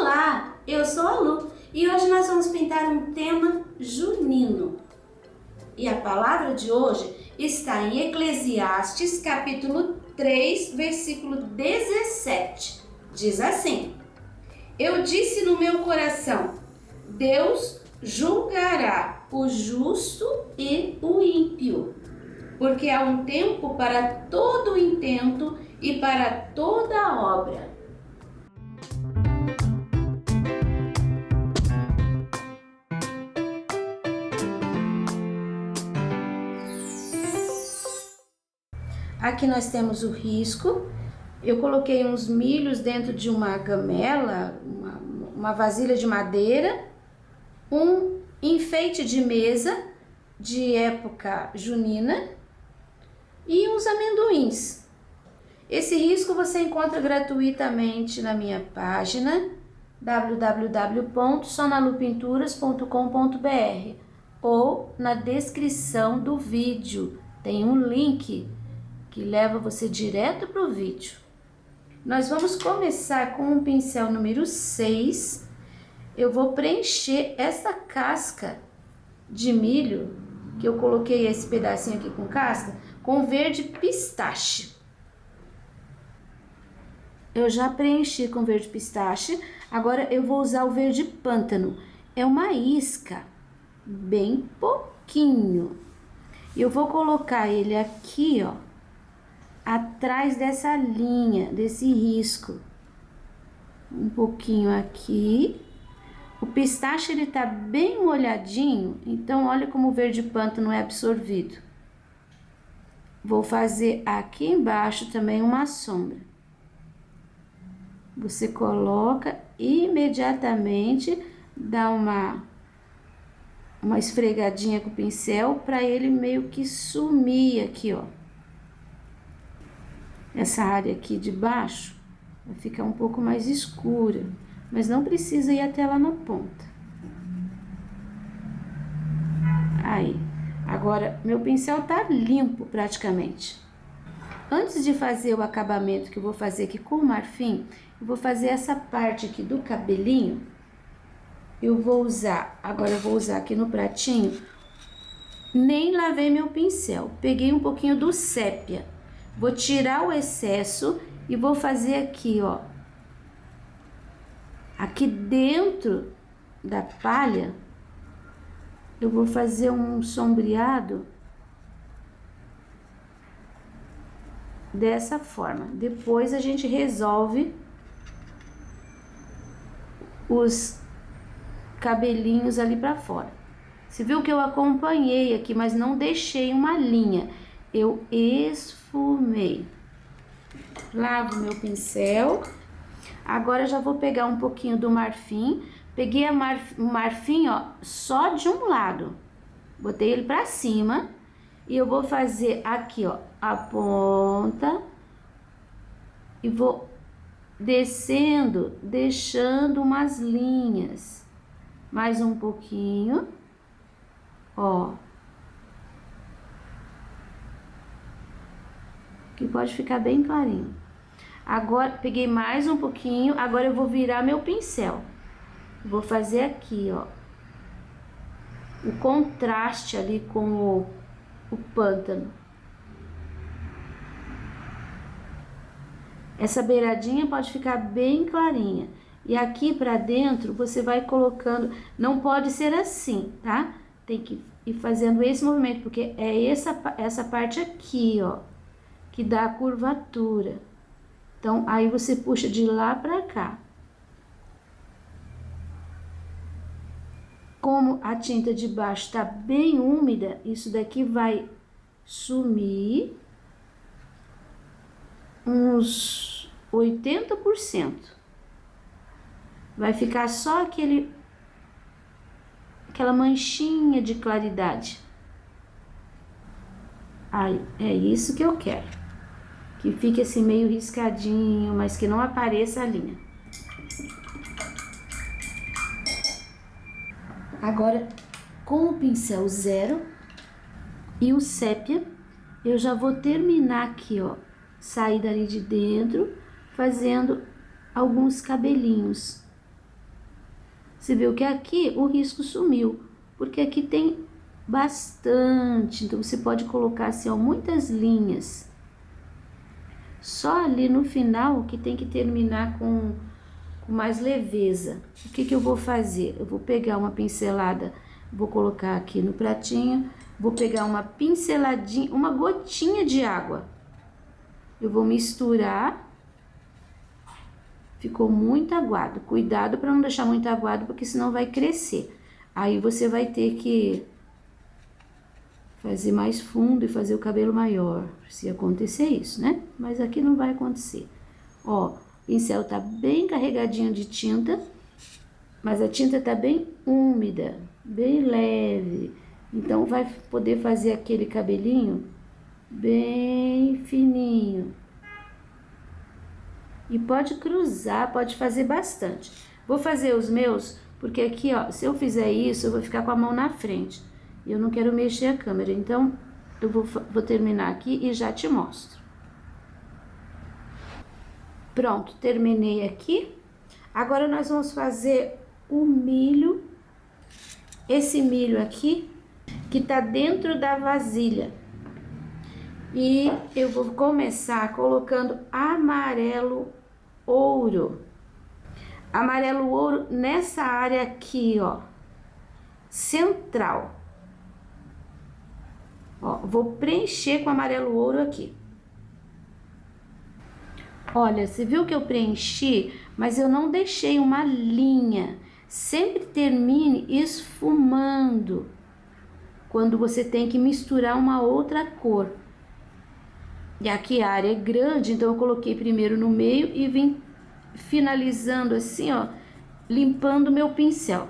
Olá, eu sou a Lu e hoje nós vamos pintar um tema junino. E a palavra de hoje está em Eclesiastes capítulo 3, versículo 17. Diz assim: Eu disse no meu coração, Deus julgará o justo e o ímpio, porque há um tempo para todo intento e para toda obra. Aqui nós temos o risco. Eu coloquei uns milhos dentro de uma gamela, uma vasilha de madeira, um enfeite de mesa de época junina e uns amendoins. Esse risco você encontra gratuitamente na minha página www.sonalupinturas.com.br ou na descrição do vídeo. Tem um link que leva você direto para o vídeo. Nós vamos começar com um pincel número 6. Eu vou preencher essa casca de milho, que eu coloquei esse pedacinho aqui com casca, com verde pistache. Eu já preenchi com verde pistache, agora eu vou usar o verde pântano. É uma isca, bem pouquinho. Eu vou colocar ele aqui, ó, atrás dessa linha, desse risco. Um pouquinho aqui. O pistache ele tá bem molhadinho, então olha como o verde pântano é absorvido. Vou fazer aqui embaixo também uma sombra. Você coloca imediatamente, dá uma esfregadinha com o pincel para ele meio que sumir aqui, ó. Essa área aqui de baixo vai ficar um pouco mais escura, mas não precisa ir até lá na ponta. Aí, agora meu pincel tá limpo praticamente. Antes de fazer o acabamento que eu vou fazer aqui com o marfim, eu vou fazer essa parte aqui do cabelinho. Eu vou usar aqui no pratinho, nem lavei meu pincel, peguei um pouquinho do sépia. Vou tirar o excesso e vou fazer aqui, ó. Aqui dentro da palha, eu vou fazer um sombreado dessa forma. Depois a gente resolve os cabelinhos ali pra fora. Você viu que eu acompanhei aqui, mas não deixei uma linha. Eu esfumei. Lavo meu pincel. Agora já vou pegar um pouquinho do marfim. Peguei o marfim, ó, só de um lado. Botei ele pra cima. E eu vou fazer aqui, ó, a ponta. E vou descendo, deixando umas linhas. Mais um pouquinho. Ó. Que pode ficar bem clarinho. Agora, peguei mais um pouquinho, agora eu vou virar meu pincel. Vou fazer aqui, ó, o contraste ali com o pântano. Essa beiradinha pode ficar bem clarinha. E aqui pra dentro, você vai colocando, não pode ser assim, tá? Tem que ir fazendo esse movimento, porque é essa parte aqui, ó, que dá a curvatura. Então, aí você puxa de lá pra cá. Como a tinta de baixo tá bem úmida, isso daqui vai sumir uns 80%. Vai ficar só aquela manchinha de claridade. Aí, é isso que eu quero. Que fique assim meio riscadinho, mas que não apareça a linha. Agora, com o pincel 0 e o sépia, eu já vou terminar aqui, ó. Sair dali de dentro, fazendo alguns cabelinhos. Você viu que aqui o risco sumiu, porque aqui tem bastante, então você pode colocar assim, ó, muitas linhas. Só ali no final que tem que terminar com mais leveza. O que que eu vou fazer? Eu vou pegar uma pincelada, vou colocar aqui no pratinho, vou pegar uma pinceladinha, uma gotinha de água. Eu vou misturar. Ficou muito aguado. Cuidado para não deixar muito aguado, porque senão vai crescer. Aí você vai ter que fazer mais fundo e fazer o cabelo maior, se acontecer isso, né? Mas aqui não vai acontecer. Ó, o pincel tá bem carregadinho de tinta, mas a tinta tá bem úmida, bem leve. Então vai poder fazer aquele cabelinho bem fininho. E pode cruzar, pode fazer bastante. Vou fazer os meus, porque aqui, ó, se eu fizer isso, eu vou ficar com a mão na frente. E eu não quero mexer a câmera, então eu vou terminar aqui e já te mostro. Pronto, terminei aqui. Agora nós vamos fazer o milho. Esse milho aqui, que tá dentro da vasilha. E eu vou começar colocando amarelo ouro. Amarelo ouro nessa área aqui, ó, central. Ó, vou preencher com amarelo ouro aqui. Olha, você viu que eu preenchi, mas eu não deixei uma linha. Sempre termine esfumando quando você tem que misturar uma outra cor. E aqui a área é grande, então eu coloquei primeiro no meio e vim finalizando assim, ó, limpando meu pincel.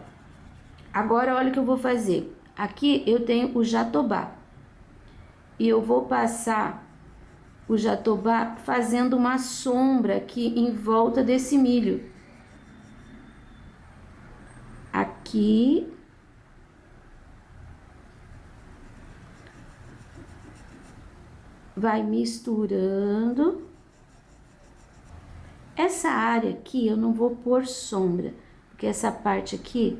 Agora olha o que eu vou fazer. Aqui eu tenho o jatobá. E eu vou passar o jatobá fazendo uma sombra aqui em volta desse milho. Aqui. Vai misturando. Essa área aqui eu não vou pôr sombra, porque essa parte aqui,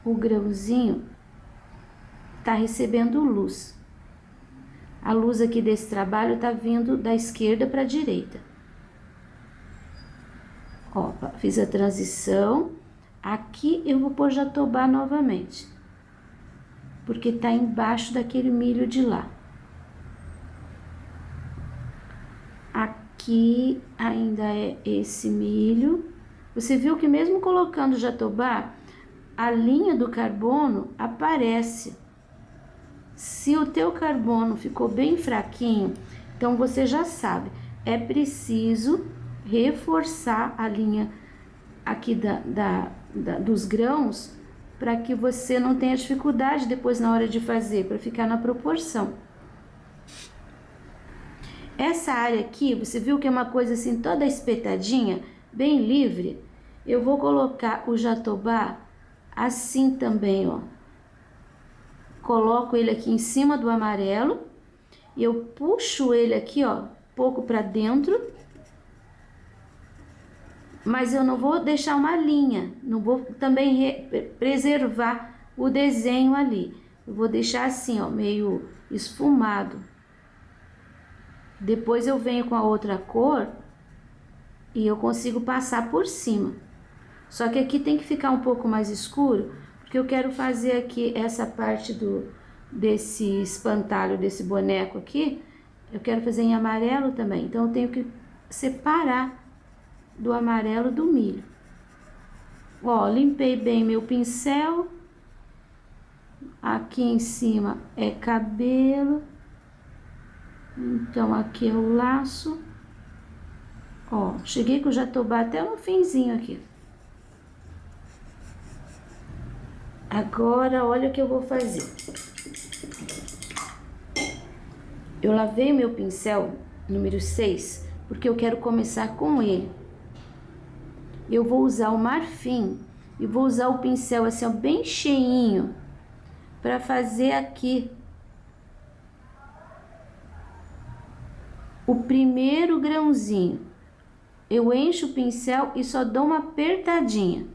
o grãozinho tá recebendo luz. A luz aqui desse trabalho tá vindo da esquerda para a direita. Ó, fiz a transição. Aqui eu vou pôr jatobá novamente, porque tá embaixo daquele milho de lá. Aqui ainda é esse milho. Você viu que mesmo colocando jatobá, a linha do carbono aparece. Se o teu carbono ficou bem fraquinho, então você já sabe, é preciso reforçar a linha aqui dos grãos, para que você não tenha dificuldade depois na hora de fazer, para ficar na proporção. Essa área aqui, você viu que é uma coisa assim toda espetadinha, bem livre? Eu vou colocar o jatobá assim também, ó. Coloco ele aqui em cima do amarelo e eu puxo ele aqui, ó, pouco para dentro. Mas eu não vou deixar uma linha, não vou também preservar o desenho ali. Eu vou deixar assim, ó, meio esfumado. Depois eu venho com a outra cor e eu consigo passar por cima. Só que aqui tem que ficar um pouco mais escuro, porque eu quero fazer aqui essa parte desse espantalho, desse boneco aqui, eu quero fazer em amarelo também. Então eu tenho que separar do amarelo do milho. Ó, limpei bem meu pincel. Aqui em cima é cabelo. Então, aqui é o laço. Ó, cheguei com o jatobá até no finzinho aqui. Agora, olha o que eu vou fazer. Eu lavei meu pincel número 6, porque eu quero começar com ele. Eu vou usar o marfim e vou usar o pincel assim, ó, bem cheinho, para fazer aqui o primeiro grãozinho. Eu encho o pincel e só dou uma apertadinha.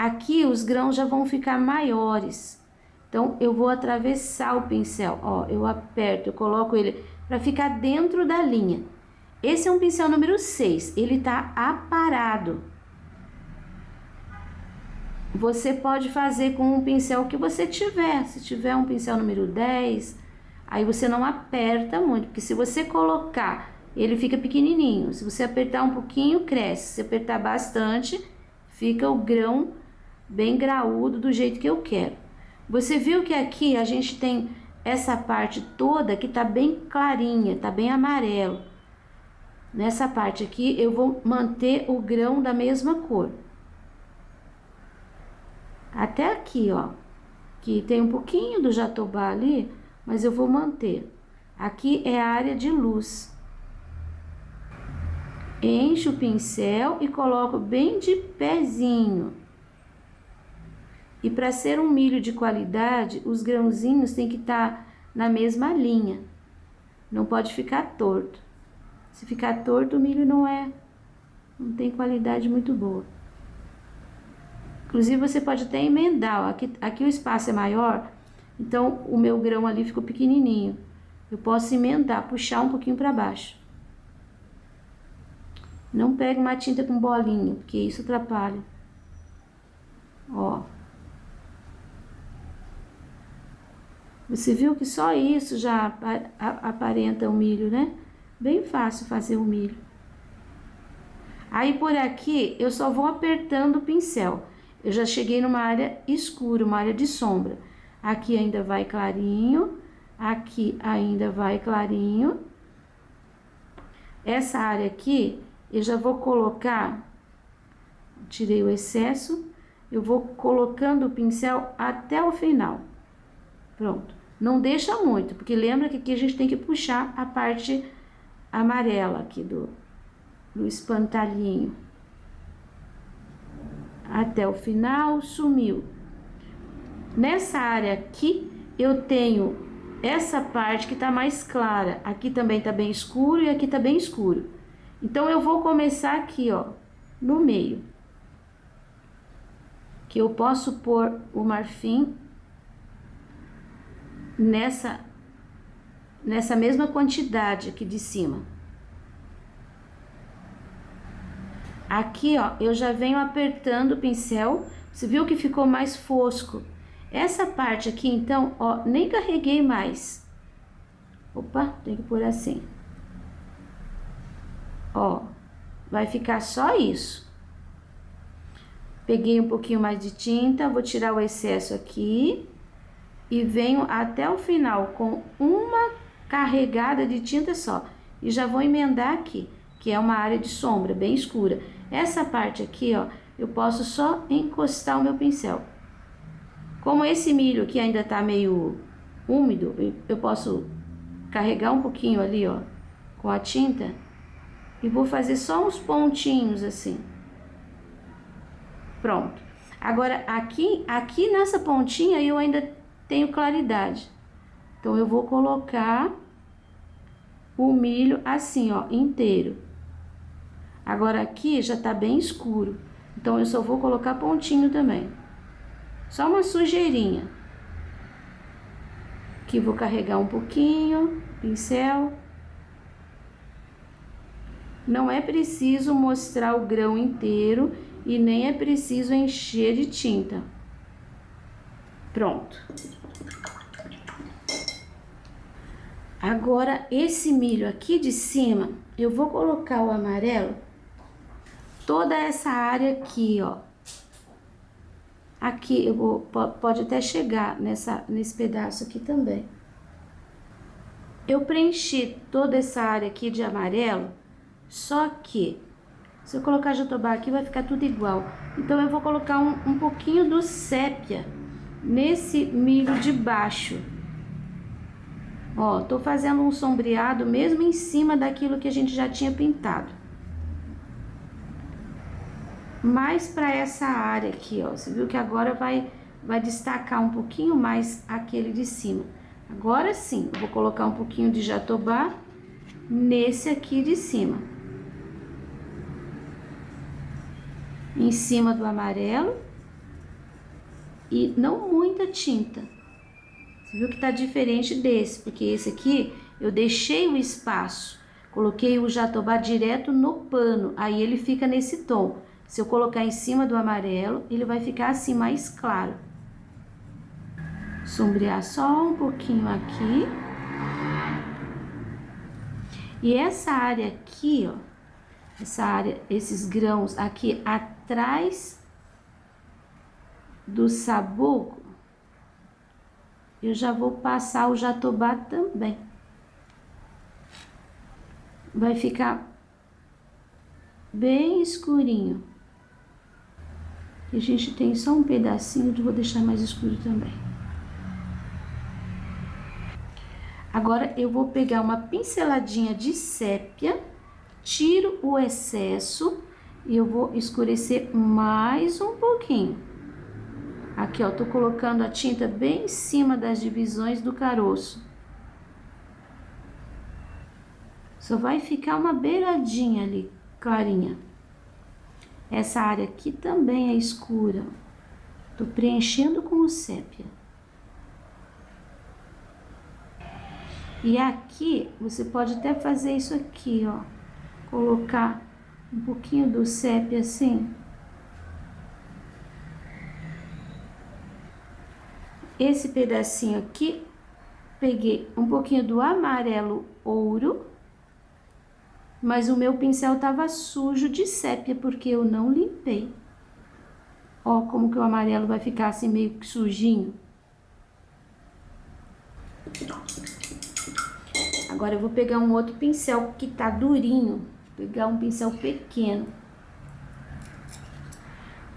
Aqui os grãos já vão ficar maiores. Então, eu vou atravessar o pincel, ó, eu aperto, eu coloco ele para ficar dentro da linha. Esse é um pincel número 6, ele tá aparado. Você pode fazer com um pincel que você tiver. Se tiver um pincel número 10, aí você não aperta muito, porque se você colocar, ele fica pequenininho. Se você apertar um pouquinho, cresce. Se apertar bastante, fica o grão bem graúdo do jeito que eu quero. Você viu que aqui a gente tem essa parte toda que tá bem clarinha, tá bem amarelo. Nessa parte aqui eu vou manter o grão da mesma cor. Até aqui, ó, que tem um pouquinho do jatobá ali, mas eu vou manter. Aqui é a área de luz. Encho o pincel e coloco bem de pezinho. E para ser um milho de qualidade, os grãozinhos tem que estar na mesma linha. Não pode ficar torto. Se ficar torto, o milho não tem qualidade muito boa. Inclusive, você pode até emendar, ó. Aqui o espaço é maior, então o meu grão ali ficou pequenininho. Eu posso emendar, puxar um pouquinho para baixo. Não pegue uma tinta com bolinha, porque isso atrapalha. Ó. Você viu que só isso já aparenta o milho, né? Bem fácil fazer o milho. Aí por aqui eu só vou apertando o pincel. Eu já cheguei numa área escura, uma área de sombra. Aqui ainda vai clarinho, aqui ainda vai clarinho. Essa área aqui eu já vou colocar, tirei o excesso, eu vou colocando o pincel até o final. Pronto. Não deixa muito, porque lembra que aqui a gente tem que puxar a parte amarela aqui do espantalhinho. Até o final, sumiu. Nessa área aqui, eu tenho essa parte que tá mais clara. Aqui também tá bem escuro e aqui tá bem escuro. Então, eu vou começar aqui, ó, no meio. Que eu posso pôr o marfim nessa mesma quantidade aqui de cima. Aqui, ó, eu já venho apertando o pincel. Você viu que ficou mais fosco. Essa parte aqui, então, ó, nem carreguei mais. Opa, tem que pôr assim. Ó, vai ficar só isso. Peguei um pouquinho mais de tinta, vou tirar o excesso aqui. E venho até o final com uma carregada de tinta só. E já vou emendar aqui, que é uma área de sombra bem escura. Essa parte aqui, ó, eu posso só encostar o meu pincel. Como esse milho aqui ainda tá meio úmido, eu posso carregar um pouquinho ali, ó, com a tinta. E vou fazer só uns pontinhos assim. Pronto. Agora, aqui nessa pontinha eu ainda tenho claridade. Então, eu vou colocar o milho assim, ó, inteiro. Agora, aqui já tá bem escuro. Então, eu só vou colocar pontinho também. Só uma sujeirinha. Aqui, vou carregar um pouquinho, pincel. Não é preciso mostrar o grão inteiro e nem é preciso encher de tinta. Pronto. Agora, esse milho aqui de cima, eu vou colocar o amarelo, toda essa área aqui, ó. Aqui, eu vou, pode até chegar nesse pedaço aqui também. Eu preenchi toda essa área aqui de amarelo, só que, se eu colocar jatobá aqui, vai ficar tudo igual. Então, eu vou colocar um pouquinho do sépia nesse milho de baixo. Ó, tô fazendo um sombreado mesmo em cima daquilo que a gente já tinha pintado. Mais para essa área aqui, ó. Você viu que agora vai destacar um pouquinho mais aquele de cima. Agora sim, eu vou colocar um pouquinho de jatobá nesse aqui de cima. Em cima do amarelo. e não muita tinta. Você viu que tá diferente desse, porque esse aqui eu deixei o espaço, coloquei o jatobá direto no pano, aí ele fica nesse tom. Se eu colocar em cima do amarelo, ele vai ficar assim mais claro. Sombrear só um pouquinho aqui. E essa área aqui, ó, essa área, esses grãos aqui atrás do sabugo, eu já vou passar o jatobá também. Vai ficar bem escurinho. E a gente tem só um pedacinho, eu vou deixar mais escuro também. Agora eu vou pegar uma pinceladinha de sépia, tiro o excesso e eu vou escurecer mais um pouquinho. Aqui, ó, tô colocando a tinta bem em cima das divisões do caroço. Só vai ficar uma beiradinha ali, clarinha. Essa área aqui também é escura. Tô preenchendo com o sépia. E aqui, você pode até fazer isso aqui, ó. Colocar um pouquinho do sépia assim. Esse pedacinho aqui, peguei um pouquinho do amarelo ouro, mas o meu pincel tava sujo de sépia, porque eu não limpei. Ó, como que o amarelo vai ficar assim meio que sujinho. Agora eu vou pegar um outro pincel que tá durinho, pegar um pincel pequeno.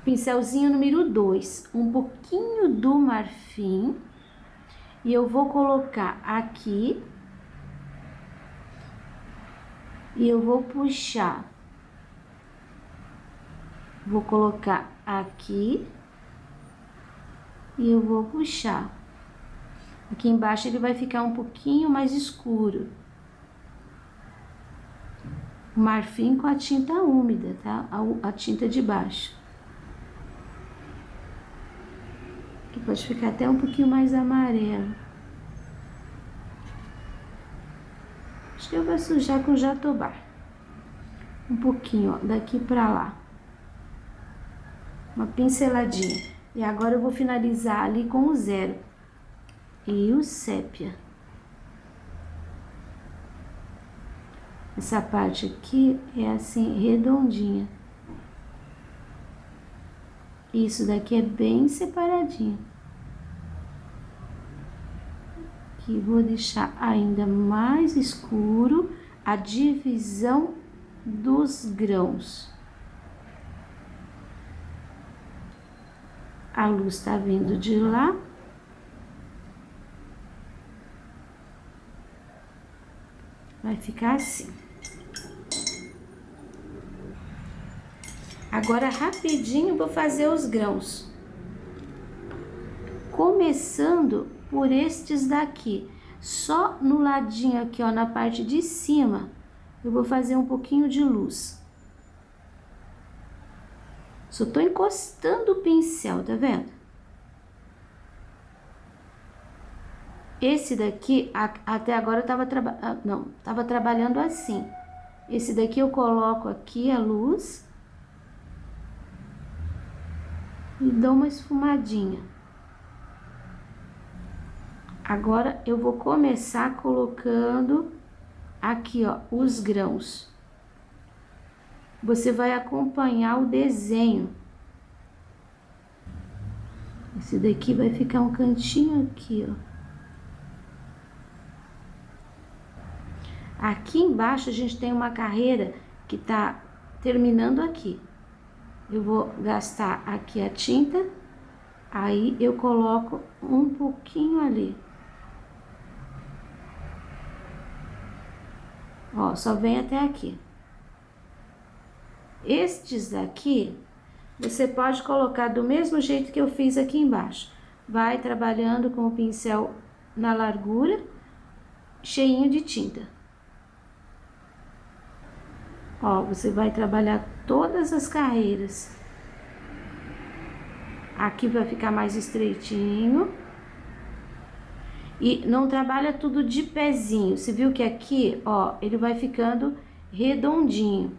Pincelzinho número 2, um pouquinho do marfim. E eu vou colocar aqui. E eu vou puxar. Vou colocar aqui. E eu vou puxar. Aqui embaixo ele vai ficar um pouquinho mais escuro. Marfim com a tinta úmida, tá? A tinta de baixo. Aqui pode ficar até um pouquinho mais amarelo. Acho que eu vou sujar com jatobá. Um pouquinho, ó, daqui pra lá. Uma pinceladinha. E agora eu vou finalizar ali com o zero. E o sépia. Essa parte aqui é assim, redondinha. Isso daqui é bem separadinho. Aqui vou deixar ainda mais escuro a divisão dos grãos. A luz tá vindo de lá. Vai ficar assim. Agora, rapidinho, vou fazer os grãos. Começando por estes daqui. Só no ladinho aqui, ó, na parte de cima, eu vou fazer um pouquinho de luz. Só tô encostando o pincel, tá vendo? Esse daqui, até agora eu tava trabalhando assim. Esse daqui eu coloco aqui a luz e dou uma esfumadinha. Agora eu vou começar colocando aqui, ó, os grãos. Você vai acompanhar o desenho. Esse daqui vai ficar um cantinho aqui, ó. Aqui embaixo a gente tem uma carreira que tá terminando aqui. Eu vou gastar aqui a tinta, aí eu coloco um pouquinho ali. Ó, só vem até aqui. Estes aqui, você pode colocar do mesmo jeito que eu fiz aqui embaixo. Vai trabalhando com o pincel na largura, cheinho de tinta. Ó, você vai trabalhar todas as carreiras. Aqui vai ficar mais estreitinho. E não trabalha tudo de pezinho. Você viu que aqui, ó, ele vai ficando redondinho.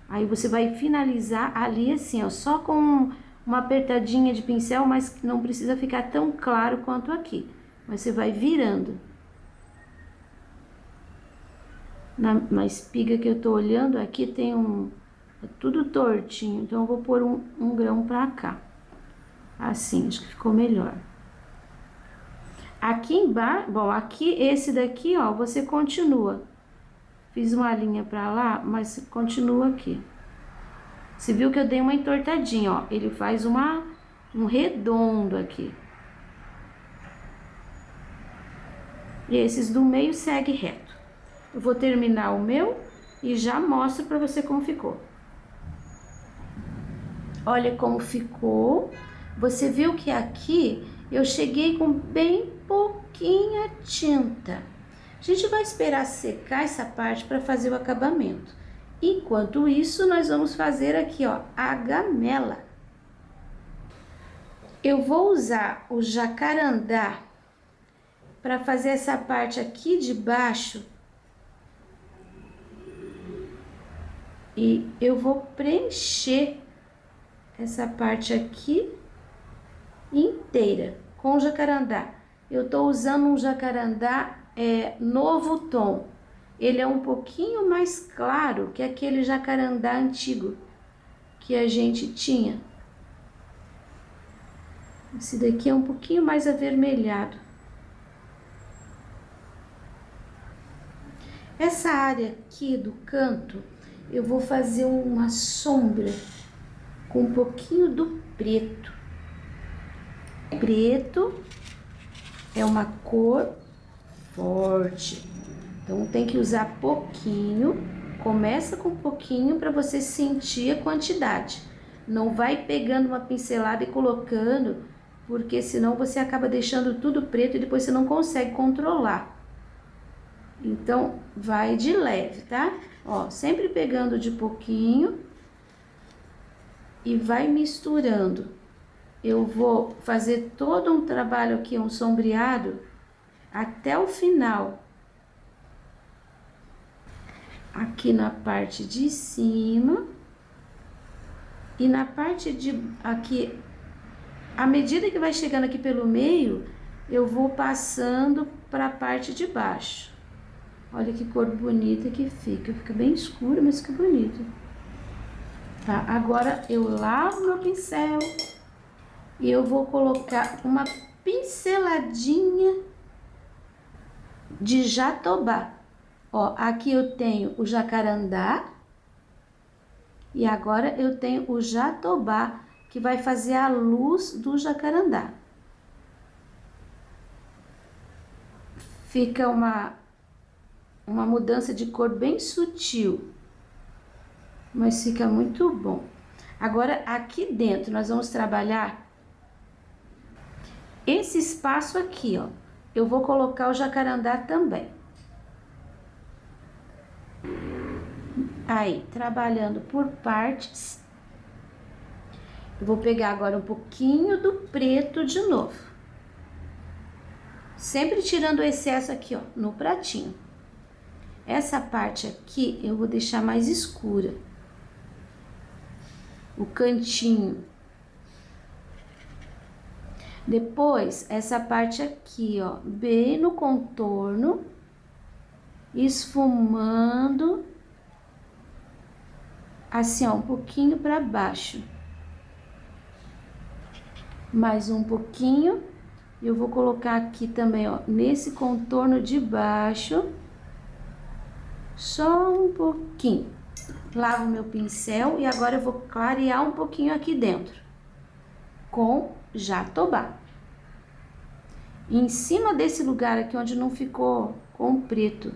Aí você vai finalizar ali assim, ó, só com uma apertadinha de pincel, mas não precisa ficar tão claro quanto aqui. Mas você vai virando. Na espiga que eu tô olhando aqui tem é tudo tortinho, então eu vou pôr um grão pra cá. Assim, acho que ficou melhor. Aqui embaixo, bom, aqui, esse daqui, ó, você continua. Fiz uma linha pra lá, mas continua aqui. Você viu que eu dei uma entortadinha, ó, ele faz um redondo aqui. E esses do meio segue reto. Eu vou terminar o meu e já mostro pra você como ficou. Olha como ficou. Você viu que aqui eu cheguei com bem pouquinha tinta. A gente vai esperar secar essa parte para fazer o acabamento. Enquanto isso, nós vamos fazer aqui, ó, a gamela. Eu vou usar o jacarandá para fazer essa parte aqui de baixo. E eu vou preencher essa parte aqui inteira com jacarandá. Eu tô usando um jacarandá novo tom. Ele é um pouquinho mais claro que aquele jacarandá antigo que a gente tinha. Esse daqui é um pouquinho mais avermelhado. Essa área aqui do canto, eu vou fazer uma sombra com um pouquinho do preto. Preto é uma cor forte, então tem que usar pouquinho. Começa com pouquinho para você sentir a quantidade. Não vai pegando uma pincelada e colocando, porque senão você acaba deixando tudo preto e depois você não consegue controlar. Então vai de leve, tá? Ó, sempre pegando de pouquinho e vai misturando. Eu vou fazer todo um trabalho aqui, um sombreado, até o final. Aqui na parte de cima e na parte de aqui, à medida que vai chegando aqui pelo meio, eu vou passando para a parte de baixo. Olha que cor bonita que fica. Fica bem escuro, mas fica bonito. Tá, agora eu lavo meu pincel e eu vou colocar uma pinceladinha de jatobá. Ó, aqui eu tenho o jacarandá e agora eu tenho o jatobá, que vai fazer a luz do jacarandá. Fica uma mudança de cor bem sutil, mas fica muito bom. Agora, aqui dentro, nós vamos trabalhar esse espaço aqui, ó. Eu vou colocar o jacarandá também. Aí, trabalhando por partes. Eu vou pegar agora um pouquinho do preto de novo. Sempre tirando o excesso aqui, ó, no pratinho. Essa parte aqui eu vou deixar mais escura. O cantinho. Depois, essa parte aqui, ó, bem no contorno, esfumando, assim, ó, um pouquinho para baixo. Mais um pouquinho. Eu vou colocar aqui também, ó, nesse contorno de baixo, só um pouquinho. Lavo meu pincel e agora eu vou clarear um pouquinho aqui dentro, com jatobá. E em cima desse lugar aqui onde não ficou com preto,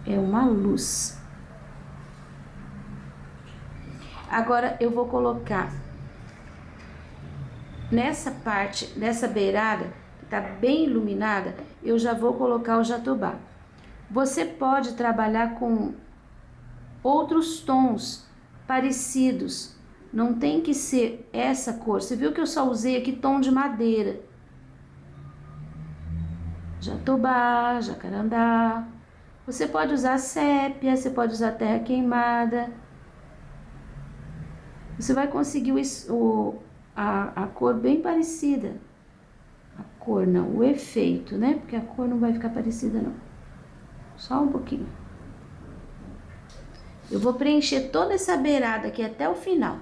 é uma luz. Agora eu vou colocar nessa parte, nessa beirada, que tá bem iluminada, eu já vou colocar o jatobá. Você pode trabalhar com outros tons parecidos, Não tem que ser essa cor. Você viu que eu só usei aqui tom de madeira. Jatobá, jacarandá. Você pode usar sépia, você pode usar terra queimada. Você vai conseguir a cor bem parecida. A cor não, o efeito, né? Porque a cor não vai ficar parecida não. Só um pouquinho. Eu vou preencher toda essa beirada aqui até o final.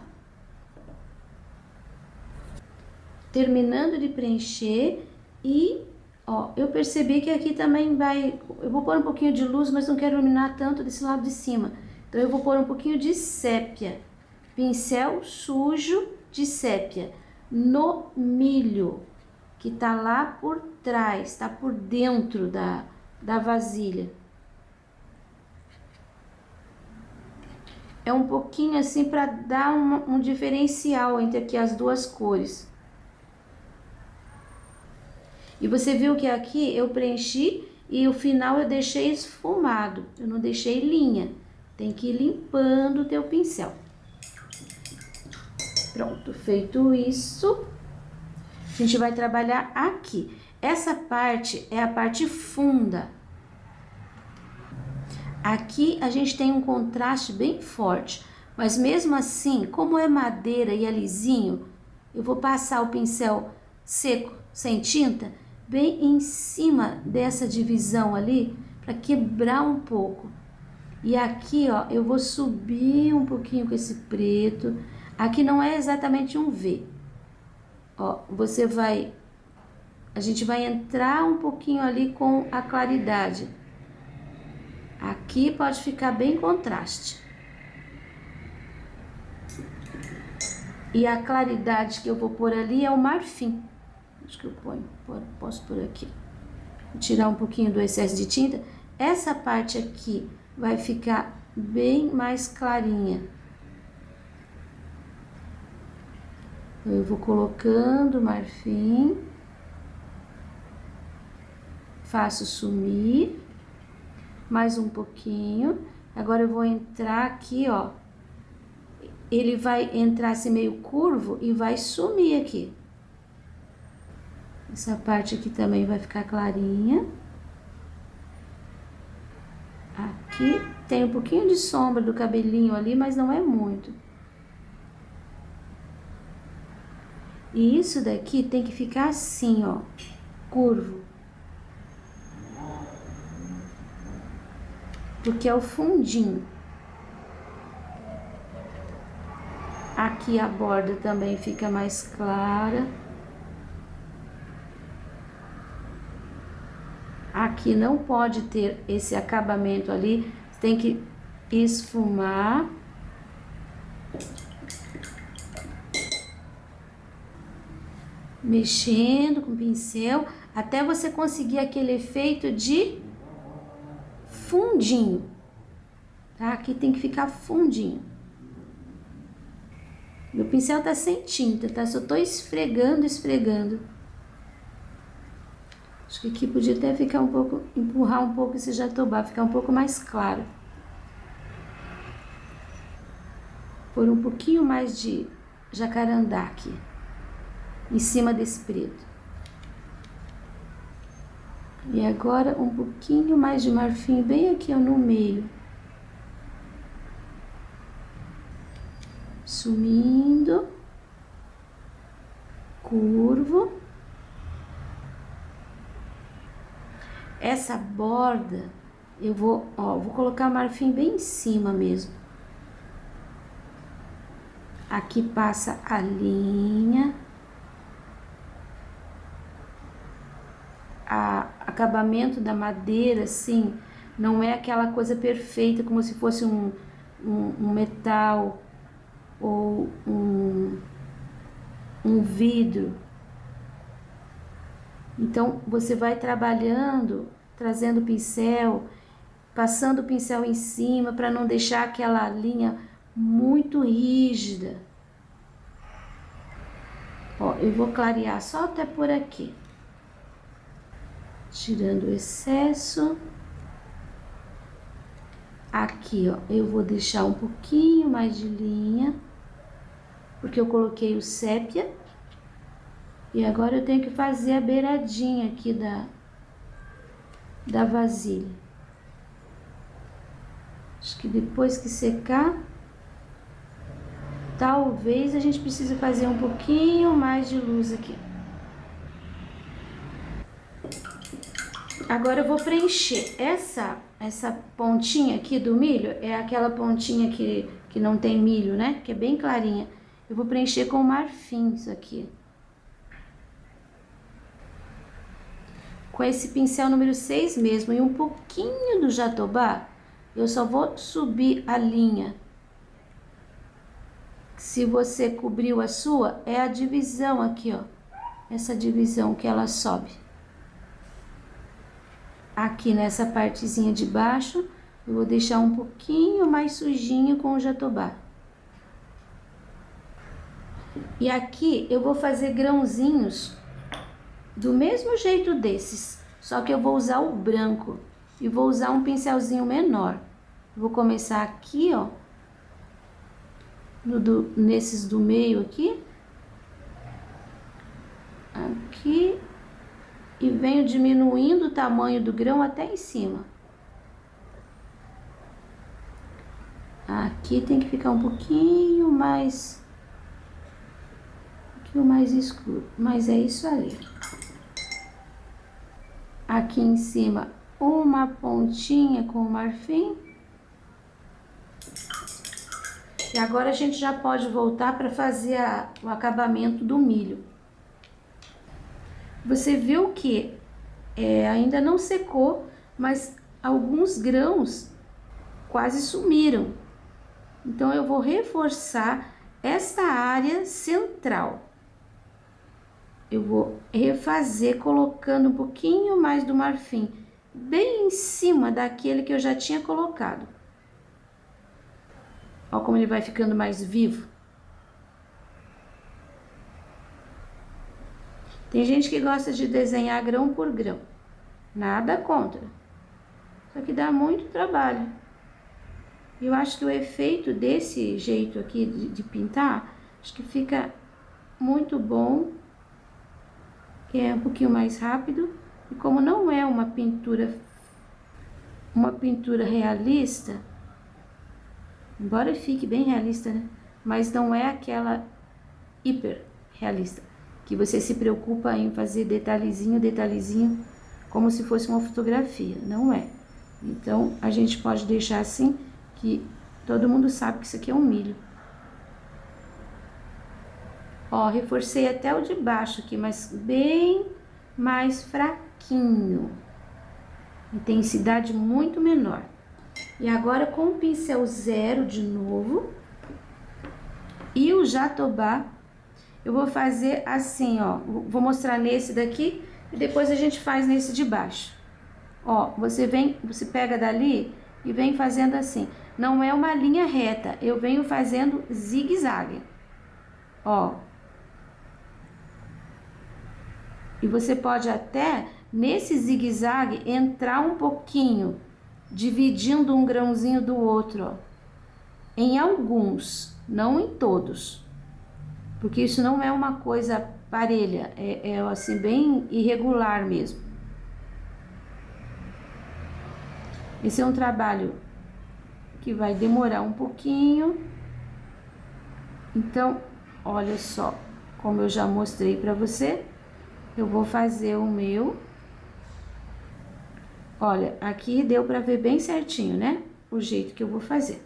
Terminando de preencher e, ó, eu percebi que aqui também vai... Eu vou pôr um pouquinho de luz, mas não quero iluminar tanto desse lado de cima. Então, eu vou pôr um pouquinho de sépia. Pincel sujo de sépia no milho, que tá lá por trás, tá por dentro da vasilha. É um pouquinho assim para dar um diferencial entre aqui as duas cores. E você viu que aqui eu preenchi e o final eu deixei esfumado, eu não deixei linha. Tem que ir limpando o teu pincel. Pronto, feito isso, a gente vai trabalhar aqui. Essa parte é a parte funda. Aqui a gente tem um contraste bem forte, mas mesmo assim, como é madeira e é lisinho, eu vou passar o pincel seco, sem tinta, bem em cima dessa divisão ali, para quebrar um pouco. E aqui, ó, eu vou subir um pouquinho com esse preto. Aqui não é exatamente um V. Ó, a gente vai entrar um pouquinho ali com a claridade. Aqui pode ficar bem contraste. E a claridade que eu vou pôr ali é o marfim. Acho que eu posso pôr aqui. Vou tirar um pouquinho do excesso de tinta. Essa parte aqui vai ficar bem mais clarinha. Eu vou colocando o marfim. Faço sumir. Mais um pouquinho. Agora eu vou entrar aqui, ó. Ele vai entrar assim meio curvo e vai sumir aqui. Essa parte aqui também vai ficar clarinha. Aqui tem um pouquinho de sombra do cabelinho ali, mas não é muito. E isso daqui tem que ficar assim, ó, curvo. Porque é o fundinho. Aqui a borda também fica mais clara. Aqui não pode ter esse acabamento ali, tem que esfumar. Mexendo com o pincel, até você conseguir aquele efeito de fundinho, tá? Aqui tem que ficar fundinho. Meu pincel tá sem tinta, tá? Só tô esfregando. Acho que aqui podia até ficar um pouco, empurrar um pouco esse jatobá, ficar um pouco mais claro. Pôr um pouquinho mais de jacarandá aqui, em cima desse preto. E agora um pouquinho mais de marfim bem aqui, ó, no meio. Sumindo. Curvo. Essa borda, eu vou colocar marfim bem em cima mesmo. Aqui passa a linha. Acabamento da madeira, assim, não é aquela coisa perfeita, como se fosse um metal ou um vidro. Então, você vai trabalhando, trazendo o pincel, passando o pincel em cima, para não deixar aquela linha muito rígida. Ó, eu vou clarear só até por aqui. Tirando o excesso. Aqui, ó, eu vou deixar um pouquinho mais de linha. porque eu coloquei o sépia. E agora eu tenho que fazer a beiradinha aqui da vasilha. Acho que depois que secar, talvez a gente precise fazer um pouquinho mais de luz aqui. Agora eu vou preencher essa pontinha aqui do milho, é aquela pontinha que não tem milho, né? Que é bem clarinha. Eu vou preencher com marfim isso aqui. Com esse pincel número 6 mesmo e um pouquinho do jatobá, eu só vou subir a linha. Se você cobriu a sua, é a divisão aqui, ó. Essa divisão que ela sobe. Aqui nessa partezinha de baixo, eu vou deixar um pouquinho mais sujinho com o jatobá. E aqui eu vou fazer grãozinhos do mesmo jeito desses, só que eu vou usar o branco e vou usar um pincelzinho menor. Vou começar aqui, ó, nesses do meio aqui, aqui, e venho diminuindo o tamanho do grão até em cima. Aqui tem que ficar um pouquinho mais escuro, mas é isso ali. Aqui em cima, uma pontinha com marfim. E agora a gente já pode voltar para fazer o acabamento do milho. Você viu que ainda não secou, mas alguns grãos quase sumiram. Então eu vou reforçar essa área central. Eu vou refazer colocando um pouquinho mais do marfim, bem em cima daquele que eu já tinha colocado. Olha como ele vai ficando mais vivo. Tem gente que gosta de desenhar grão por grão. Nada contra. Só que dá muito trabalho. Eu acho que o efeito desse jeito aqui de pintar, acho que fica muito bom. É um pouquinho mais rápido. E como não é uma pintura realista, embora fique bem realista, né? Mas não é aquela hiper realista, que você se preocupa em fazer detalhezinho, como se fosse uma fotografia. Não é. Então, a gente pode deixar assim, que todo mundo sabe que isso aqui é um milho. Ó, reforcei até o de baixo aqui, mas bem mais fraquinho. Intensidade muito menor. E agora com o pincel 0 de novo e o jatobá, eu vou fazer assim, ó. Vou mostrar nesse daqui e depois a gente faz nesse de baixo. Ó, você pega dali e vem fazendo assim. Não é uma linha reta, eu venho fazendo zigue-zague. Ó. E você pode até, nesse zigue-zague, entrar um pouquinho, dividindo um grãozinho do outro, ó. Em alguns, não em todos. Porque isso não é uma coisa parelha, é assim, bem irregular mesmo. Esse é um trabalho que vai demorar um pouquinho. Então, olha só, como eu já mostrei para você, eu vou fazer o meu. Olha, aqui deu para ver bem certinho, né? O jeito que eu vou fazer.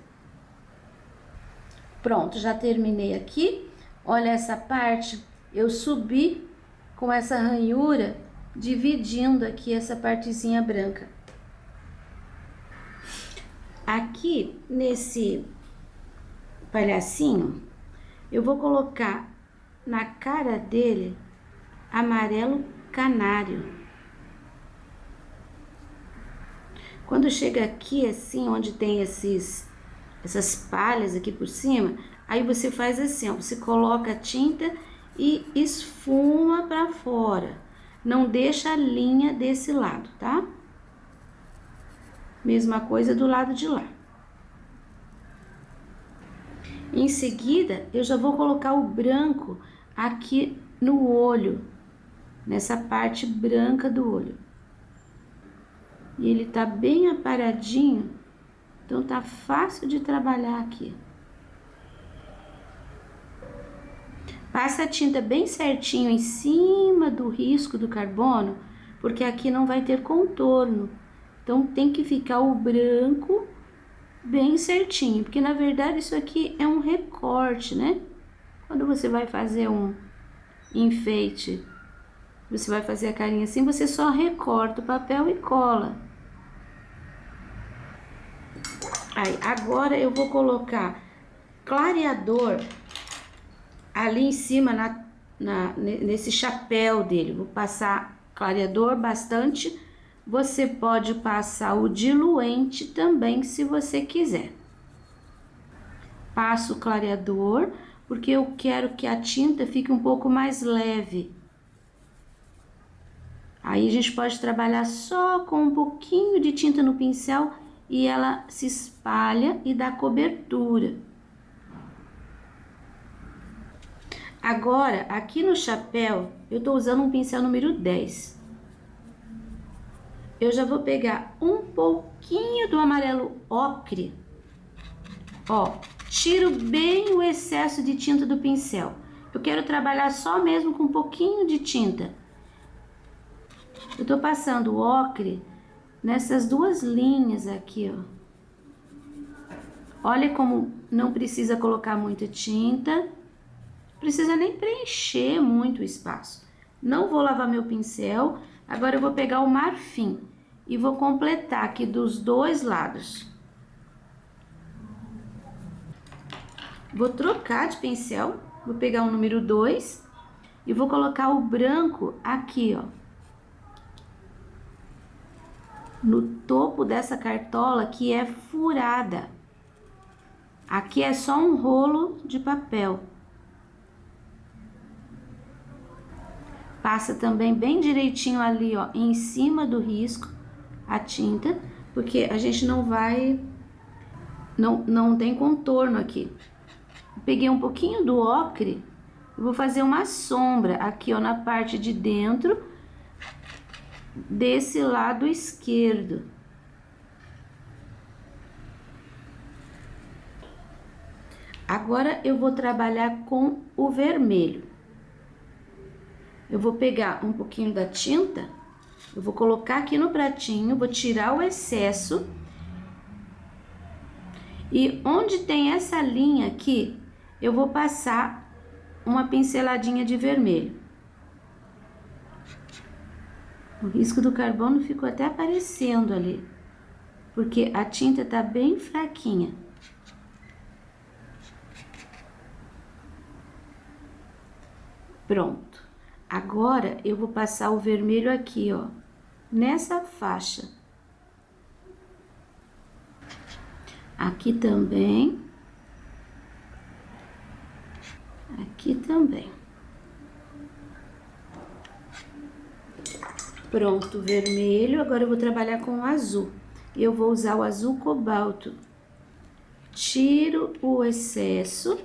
Pronto, já terminei aqui. Olha essa parte, eu subi com essa ranhura, dividindo aqui essa partezinha branca. Aqui, nesse palhacinho, eu vou colocar na cara dele amarelo canário. Quando chega aqui, assim, onde tem essas palhas aqui por cima, aí você faz assim, ó, você coloca a tinta e esfuma pra fora. Não deixa a linha desse lado, tá? Mesma coisa do lado de lá. Em seguida, eu já vou colocar o branco aqui no olho, nessa parte branca do olho. E ele tá bem aparadinho, então tá fácil de trabalhar aqui. Passa a tinta bem certinho em cima do risco do carbono, porque aqui não vai ter contorno. Então tem que ficar o branco bem certinho, porque na verdade isso aqui é um recorte, né? Quando você vai fazer um enfeite, você vai fazer a carinha assim, você só recorta o papel e cola. Aí, agora eu vou colocar clareador ali em cima nesse chapéu dele. Vou passar clareador bastante. Você pode passar o diluente também, se você quiser. Passo o clareador, porque eu quero que a tinta fique um pouco mais leve. Aí a gente pode trabalhar só com um pouquinho de tinta no pincel e ela se espalha e dá cobertura. Agora, aqui no chapéu, eu tô usando um pincel número 10. Eu já vou pegar um pouquinho do amarelo ocre. Ó, tiro bem o excesso de tinta do pincel. Eu quero trabalhar só mesmo com um pouquinho de tinta. Eu tô passando o ocre nessas duas linhas aqui, ó. Olha como não precisa colocar muita tinta. Precisa nem preencher muito o espaço. Não vou lavar meu pincel. Agora eu vou pegar o marfim e vou completar aqui dos dois lados. Vou trocar de pincel, vou pegar o número 2 e vou colocar o branco aqui, ó. No topo dessa cartola que é furada. Aqui é só um rolo de papel. Passa também bem direitinho ali, ó, em cima do risco, a tinta, porque a gente não vai... Não tem contorno aqui. Peguei um pouquinho do ocre, eu vou fazer uma sombra aqui, ó, na parte de dentro desse lado esquerdo. Agora eu vou trabalhar com o vermelho. Eu vou pegar um pouquinho da tinta, eu vou colocar aqui no pratinho, vou tirar o excesso. E onde tem essa linha aqui, eu vou passar uma pinceladinha de vermelho. O risco do carbono ficou até aparecendo ali, porque a tinta tá bem fraquinha. Pronto. Agora eu vou passar o vermelho aqui, ó, nessa faixa. Aqui também. Aqui também. Pronto, o vermelho. Agora eu vou trabalhar com o azul. Eu vou usar o azul cobalto. Tiro o excesso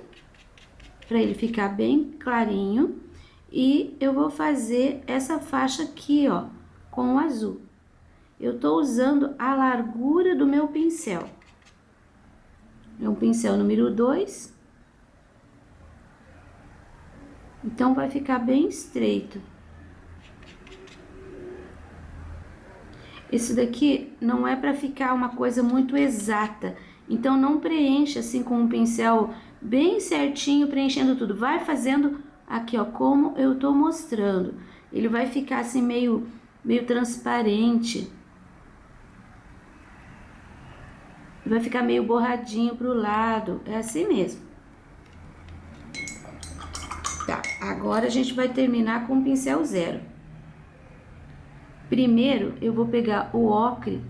para ele ficar bem clarinho. E eu vou fazer essa faixa aqui, ó, com o azul. Eu tô usando a largura do meu pincel. É um pincel número 2. Então, vai ficar bem estreito. Esse daqui não é para ficar uma coisa muito exata. Então, não preencha assim com um pincel bem certinho, preenchendo tudo. Vai fazendo aqui, ó, como eu tô mostrando. Ele vai ficar assim meio transparente. Vai ficar meio borradinho pro lado. É assim mesmo. Tá, agora a gente vai terminar com o pincel 0. Primeiro, eu vou pegar o ocre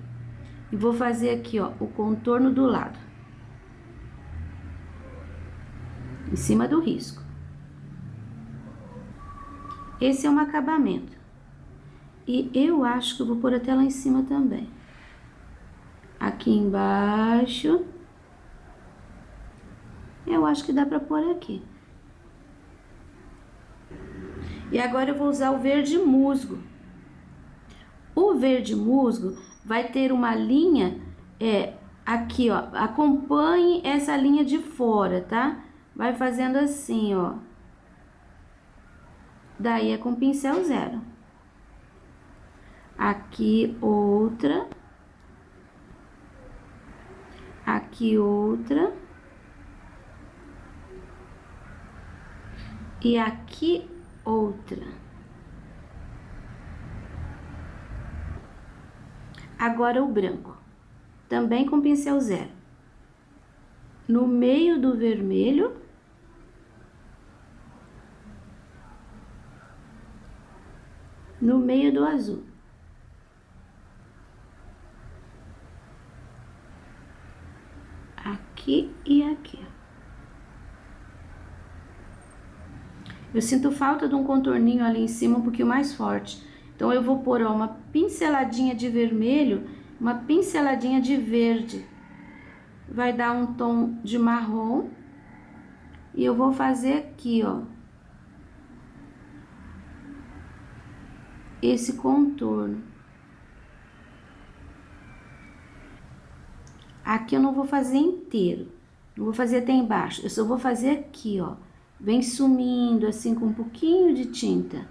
e vou fazer aqui, ó, o contorno do lado. Em cima do risco. Esse é um acabamento. E eu acho que eu vou pôr até lá em cima também. Aqui embaixo. Eu acho que dá pra pôr aqui. E agora eu vou usar o verde musgo. O verde musgo vai ter uma linha, aqui, ó, acompanhe essa linha de fora, tá? Vai fazendo assim, ó. Daí é com pincel zero. Aqui outra. Aqui outra. E aqui outra. Agora o branco, também com pincel zero. No meio do vermelho. No meio do azul. Aqui e aqui. Eu sinto falta de um contorninho ali em cima um pouquinho mais forte. Então, eu vou pôr, ó, uma pinceladinha de vermelho, uma pinceladinha de verde. Vai dar um tom de marrom. E eu vou fazer aqui, ó, esse contorno. Aqui eu não vou fazer inteiro. Não vou fazer até embaixo. Eu só vou fazer aqui, ó. Vem sumindo assim com um pouquinho de tinta.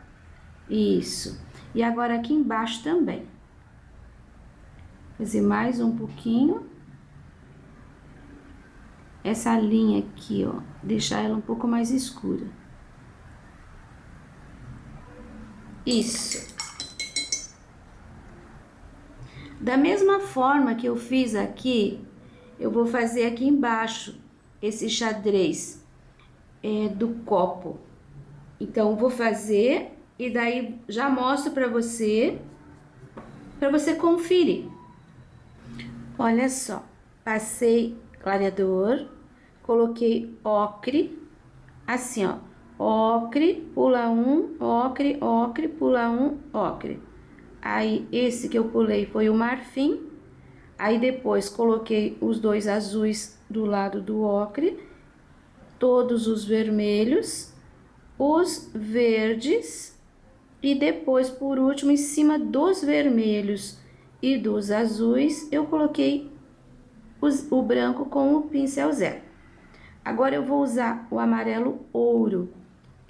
Isso. E agora aqui embaixo também. Fazer mais um pouquinho. Essa linha aqui, ó, deixar ela um pouco mais escura. Isso. Da mesma forma que eu fiz aqui, eu vou fazer aqui embaixo esse xadrez do copo. Então, vou fazer e daí já mostro para você conferir. Olha só, passei clareador, coloquei ocre, assim, ó, ocre, pula um, ocre, ocre, pula um, ocre. Aí, esse que eu pulei foi o marfim. Aí, depois, coloquei os dois azuis do lado do ocre, todos os vermelhos, os verdes, e depois, por último, em cima dos vermelhos e dos azuis, eu coloquei o branco com o pincel zero. Agora, eu vou usar o amarelo ouro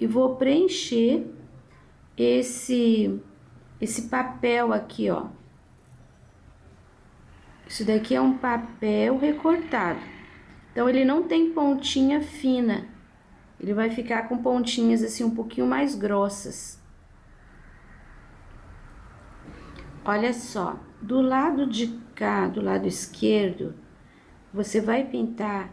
e vou preencher esse papel aqui, ó. Isso daqui é um papel recortado. Então, ele não tem pontinha fina. Ele vai ficar com pontinhas assim um pouquinho mais grossas. Olha só, do lado de cá, do lado esquerdo, você vai pintar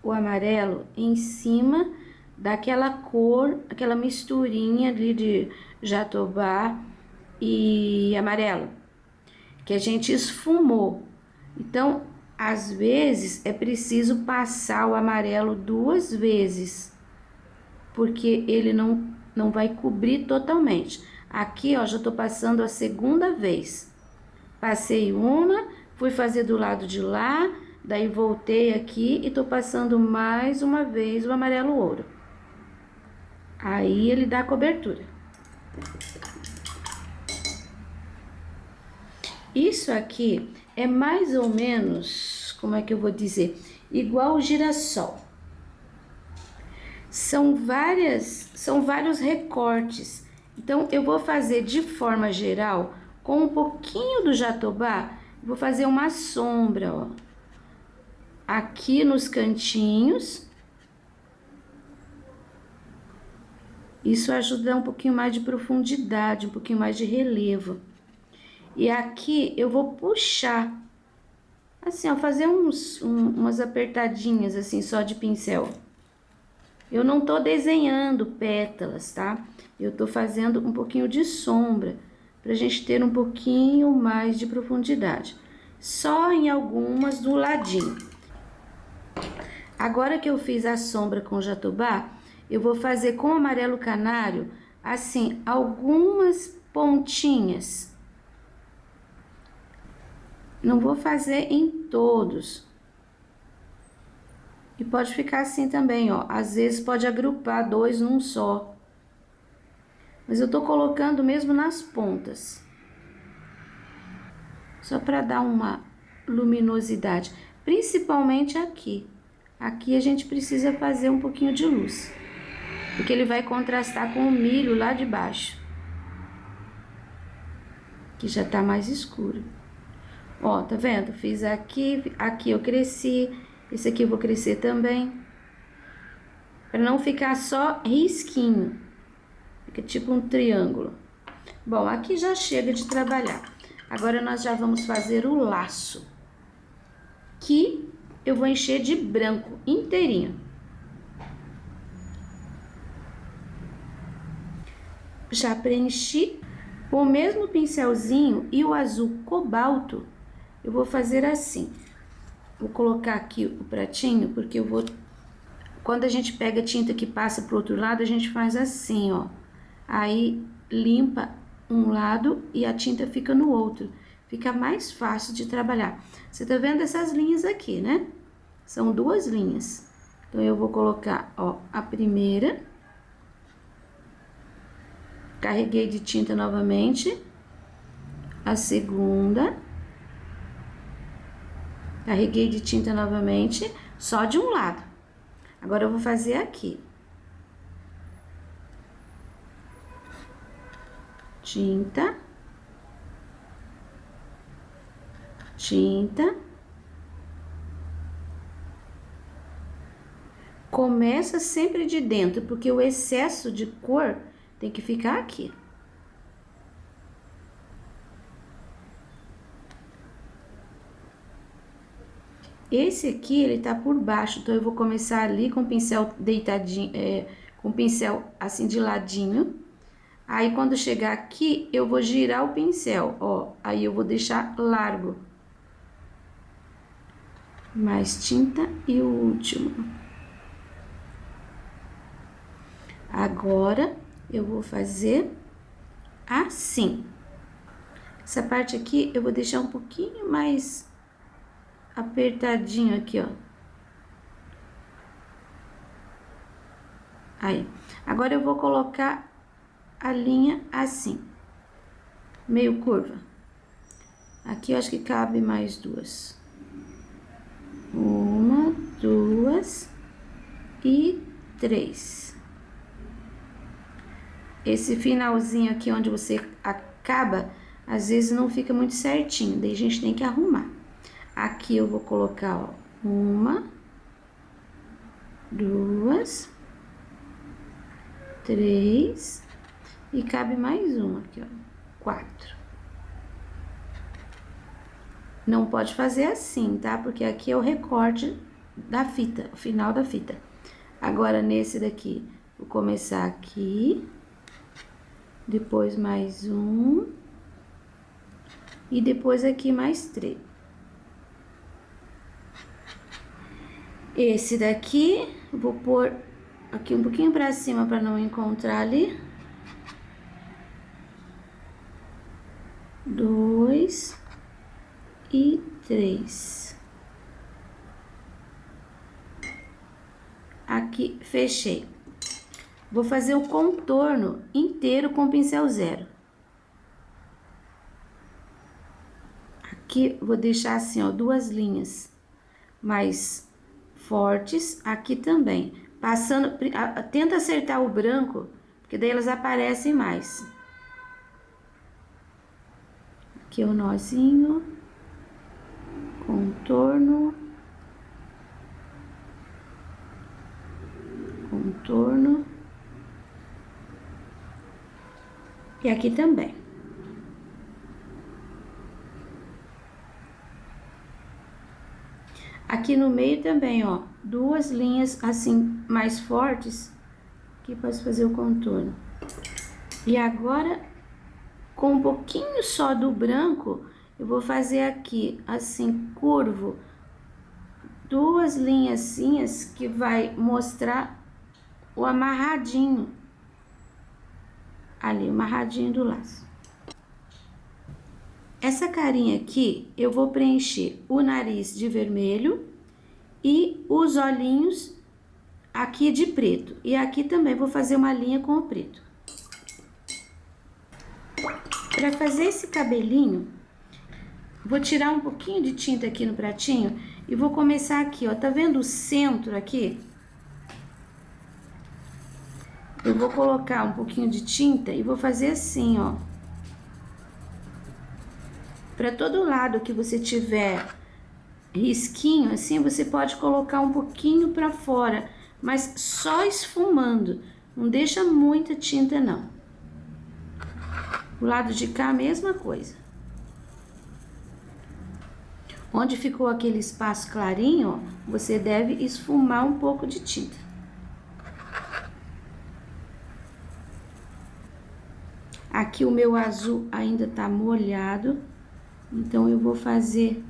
o amarelo em cima daquela cor, aquela misturinha ali de jatobá e amarelo, que a gente esfumou. Então, às vezes, é preciso passar o amarelo 2 vezes, porque ele não vai cobrir totalmente. Aqui, ó, já tô passando a segunda vez. Passei uma, fui fazer do lado de lá, daí voltei aqui e tô passando mais uma vez o amarelo ouro. Aí ele dá cobertura. Isso aqui é mais ou menos, como é que eu vou dizer, igual o girassol. São vários recortes. Então, eu vou fazer de forma geral, com um pouquinho do jatobá, vou fazer uma sombra, ó. Aqui nos cantinhos. Isso ajuda a dar um pouquinho mais de profundidade, um pouquinho mais de relevo. E aqui eu vou puxar, assim, ó, fazer umas apertadinhas, assim, só de pincel. Eu não tô desenhando pétalas, tá? Eu tô fazendo um pouquinho de sombra, pra gente ter um pouquinho mais de profundidade. Só em algumas do ladinho. Agora que eu fiz a sombra com jatobá, eu vou fazer com amarelo canário, assim, algumas pontinhas. Não vou fazer em todos. E pode ficar assim também, ó. Às vezes pode agrupar dois num só. Mas eu tô colocando mesmo nas pontas. Só para dar uma luminosidade. Principalmente aqui. Aqui a gente precisa fazer um pouquinho de luz. Porque ele vai contrastar com o milho lá de baixo. Que já tá mais escuro. Ó, tá vendo? Fiz aqui, aqui eu cresci. Esse aqui eu vou crescer também. Para não ficar só risquinho. Fica tipo um triângulo. Bom, aqui já chega de trabalhar. Agora nós já vamos fazer o laço. Que eu vou encher de branco inteirinho. Já preenchi com o mesmo pincelzinho e o azul cobalto. Eu vou fazer assim. Vou colocar aqui o pratinho, porque eu vou... Quando a gente pega a tinta que passa pro outro lado, a gente faz assim, ó. Aí, limpa um lado e a tinta fica no outro. Fica mais fácil de trabalhar. Você tá vendo essas linhas aqui, né? São duas linhas. Então, eu vou colocar, ó, a primeira. Carreguei de tinta novamente. A segunda. Carreguei de tinta novamente, só de um lado. Agora, eu vou fazer aqui. Tinta. Tinta. Começa sempre de dentro, porque o excesso de cor tem que ficar aqui. Esse aqui, ele tá por baixo, então eu vou começar ali com o pincel deitadinho, com o pincel assim de ladinho. Aí, quando chegar aqui, eu vou girar o pincel, ó. Aí, eu vou deixar largo. Mais tinta e o último. Agora, eu vou fazer assim. Essa parte aqui, eu vou deixar um pouquinho mais apertadinho aqui, ó. Aí. Agora, eu vou colocar a linha assim, meio curva. Aqui eu acho que cabe mais duas. Uma, duas e três. Esse finalzinho aqui onde você acaba, às vezes não fica muito certinho, daí a gente tem que arrumar. Aqui eu vou colocar, ó, uma, duas, três. E cabe mais uma aqui, ó, 4. Não pode fazer assim, tá? Porque aqui é o recorte da fita, o final da fita. Agora, nesse daqui, vou começar aqui. Depois mais um. E depois aqui mais 3. Esse daqui, vou pôr aqui um pouquinho pra cima pra não encontrar ali. 2 e 3. Aqui, fechei. Vou fazer o contorno inteiro com pincel 0. Aqui, vou deixar assim, ó, duas linhas mais fortes. Aqui também. Passando, tenta acertar o branco, porque daí elas aparecem mais. Aqui é o nozinho, contorno, contorno, e aqui também. Aqui no meio também, ó, duas linhas assim mais fortes, que posso fazer o contorno. E agora, com um pouquinho só do branco, eu vou fazer aqui, assim, curvo, duas linhazinhas que vai mostrar o amarradinho. Ali, o amarradinho do laço. Essa carinha aqui, eu vou preencher o nariz de vermelho e os olhinhos aqui de preto. E aqui também vou fazer uma linha com o preto. Para fazer esse cabelinho, vou tirar um pouquinho de tinta aqui no pratinho e vou começar aqui, ó. Tá vendo o centro aqui? Eu vou colocar um pouquinho de tinta e vou fazer assim, ó. Para todo lado que você tiver risquinho, assim, você pode colocar um pouquinho para fora, mas só esfumando. Não deixa muita tinta, não. O lado de cá, a mesma coisa. Onde ficou aquele espaço clarinho, ó, você deve esfumar um pouco de tinta. Aqui o meu azul ainda tá molhado, então eu vou fazer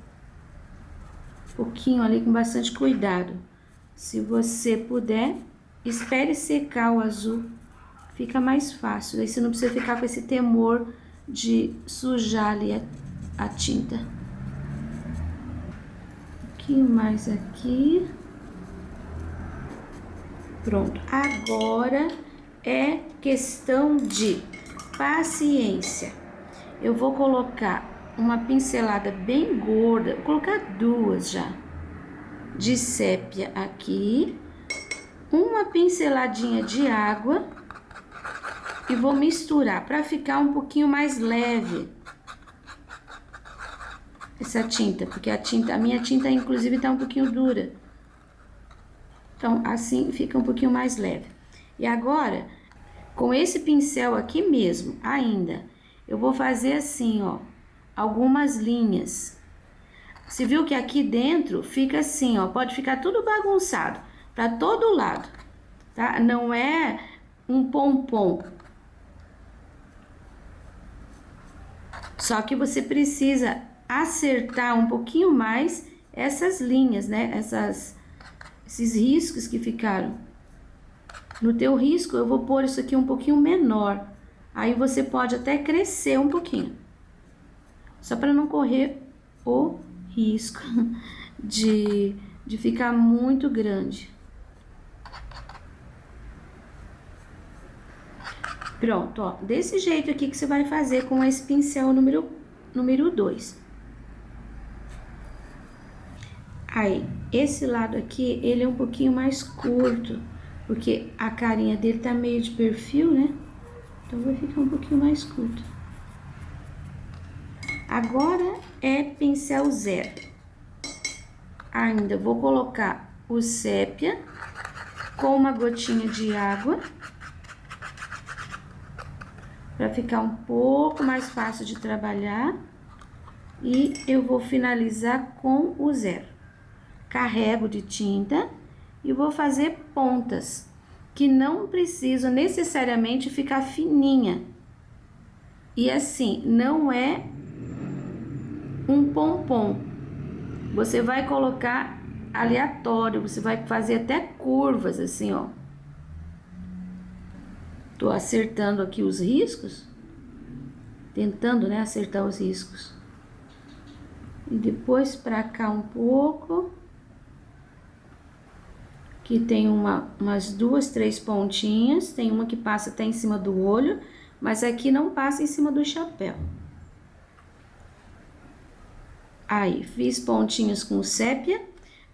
um pouquinho ali com bastante cuidado. Se você puder, espere secar o azul, fica mais fácil. Aí você não precisa ficar com esse temor de sujar ali a tinta. Um pouquinho mais aqui. Pronto. Agora é questão de paciência. Eu vou colocar uma pincelada bem gorda, vou colocar 2 já, de sépia aqui, uma pinceladinha de água e vou misturar para ficar um pouquinho mais leve essa tinta, porque a minha tinta inclusive tá um pouquinho dura. Então, assim fica um pouquinho mais leve. E agora, com esse pincel aqui mesmo, ainda, eu vou fazer assim, ó, algumas linhas. Você viu que aqui dentro fica assim, ó, pode ficar tudo bagunçado, para todo lado, tá? Não é um pompom. Só que você precisa acertar um pouquinho mais essas linhas, né? Esses riscos que ficaram. No teu risco, eu vou pôr isso aqui um pouquinho menor. Aí você pode até crescer um pouquinho. Só para não correr o risco de ficar muito grande. Pronto, ó. Desse jeito aqui que você vai fazer com esse pincel número 2. Aí, esse lado aqui, ele é um pouquinho mais curto, porque a carinha dele tá meio de perfil, né? Então, vai ficar um pouquinho mais curto. Agora é pincel 0. Ainda vou colocar o sépia com uma gotinha de água, para ficar um pouco mais fácil de trabalhar. E eu vou finalizar com o 0. Carrego de tinta e vou fazer pontas, que não precisam necessariamente ficar fininha. E assim, não é um pompom. Você vai colocar aleatório, você vai fazer até curvas assim, ó. Tô acertando aqui os riscos, tentando, né, acertar os riscos. E depois pra cá um pouco, que tem umas 2, 3 pontinhas, tem uma que passa até em cima do olho, mas aqui não passa em cima do chapéu. Aí, fiz pontinhas com sépia,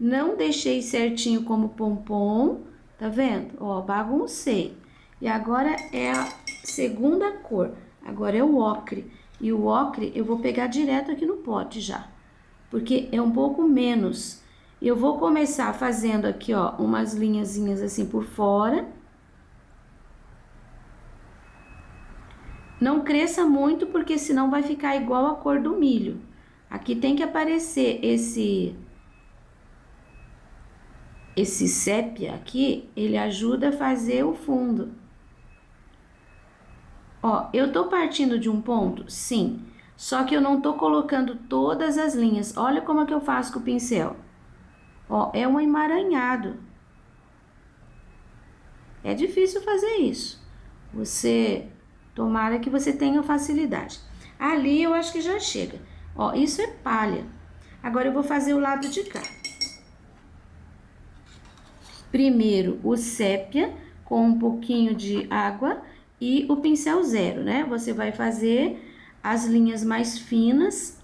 não deixei certinho como pompom, tá vendo? Ó, baguncei. E agora é a segunda cor, agora é o ocre. E o ocre eu vou pegar direto aqui no pote já, porque é um pouco menos. Eu vou começar fazendo aqui, ó, umas linhazinhas assim por fora. Não cresça muito, porque senão vai ficar igual a cor do milho. Aqui tem que aparecer esse sépia aqui, ele ajuda a fazer o fundo. Ó, eu tô partindo de um ponto? Sim. Só que eu não tô colocando todas as linhas. Olha como é que eu faço com o pincel. Ó, é um emaranhado. É difícil fazer isso. Tomara que você tenha facilidade. Ali eu acho que já chega. Ó, isso é palha. Agora eu vou fazer o lado de cá. primeiro o sépia com um pouquinho de água e o pincel zero, né? Você vai fazer as linhas mais finas,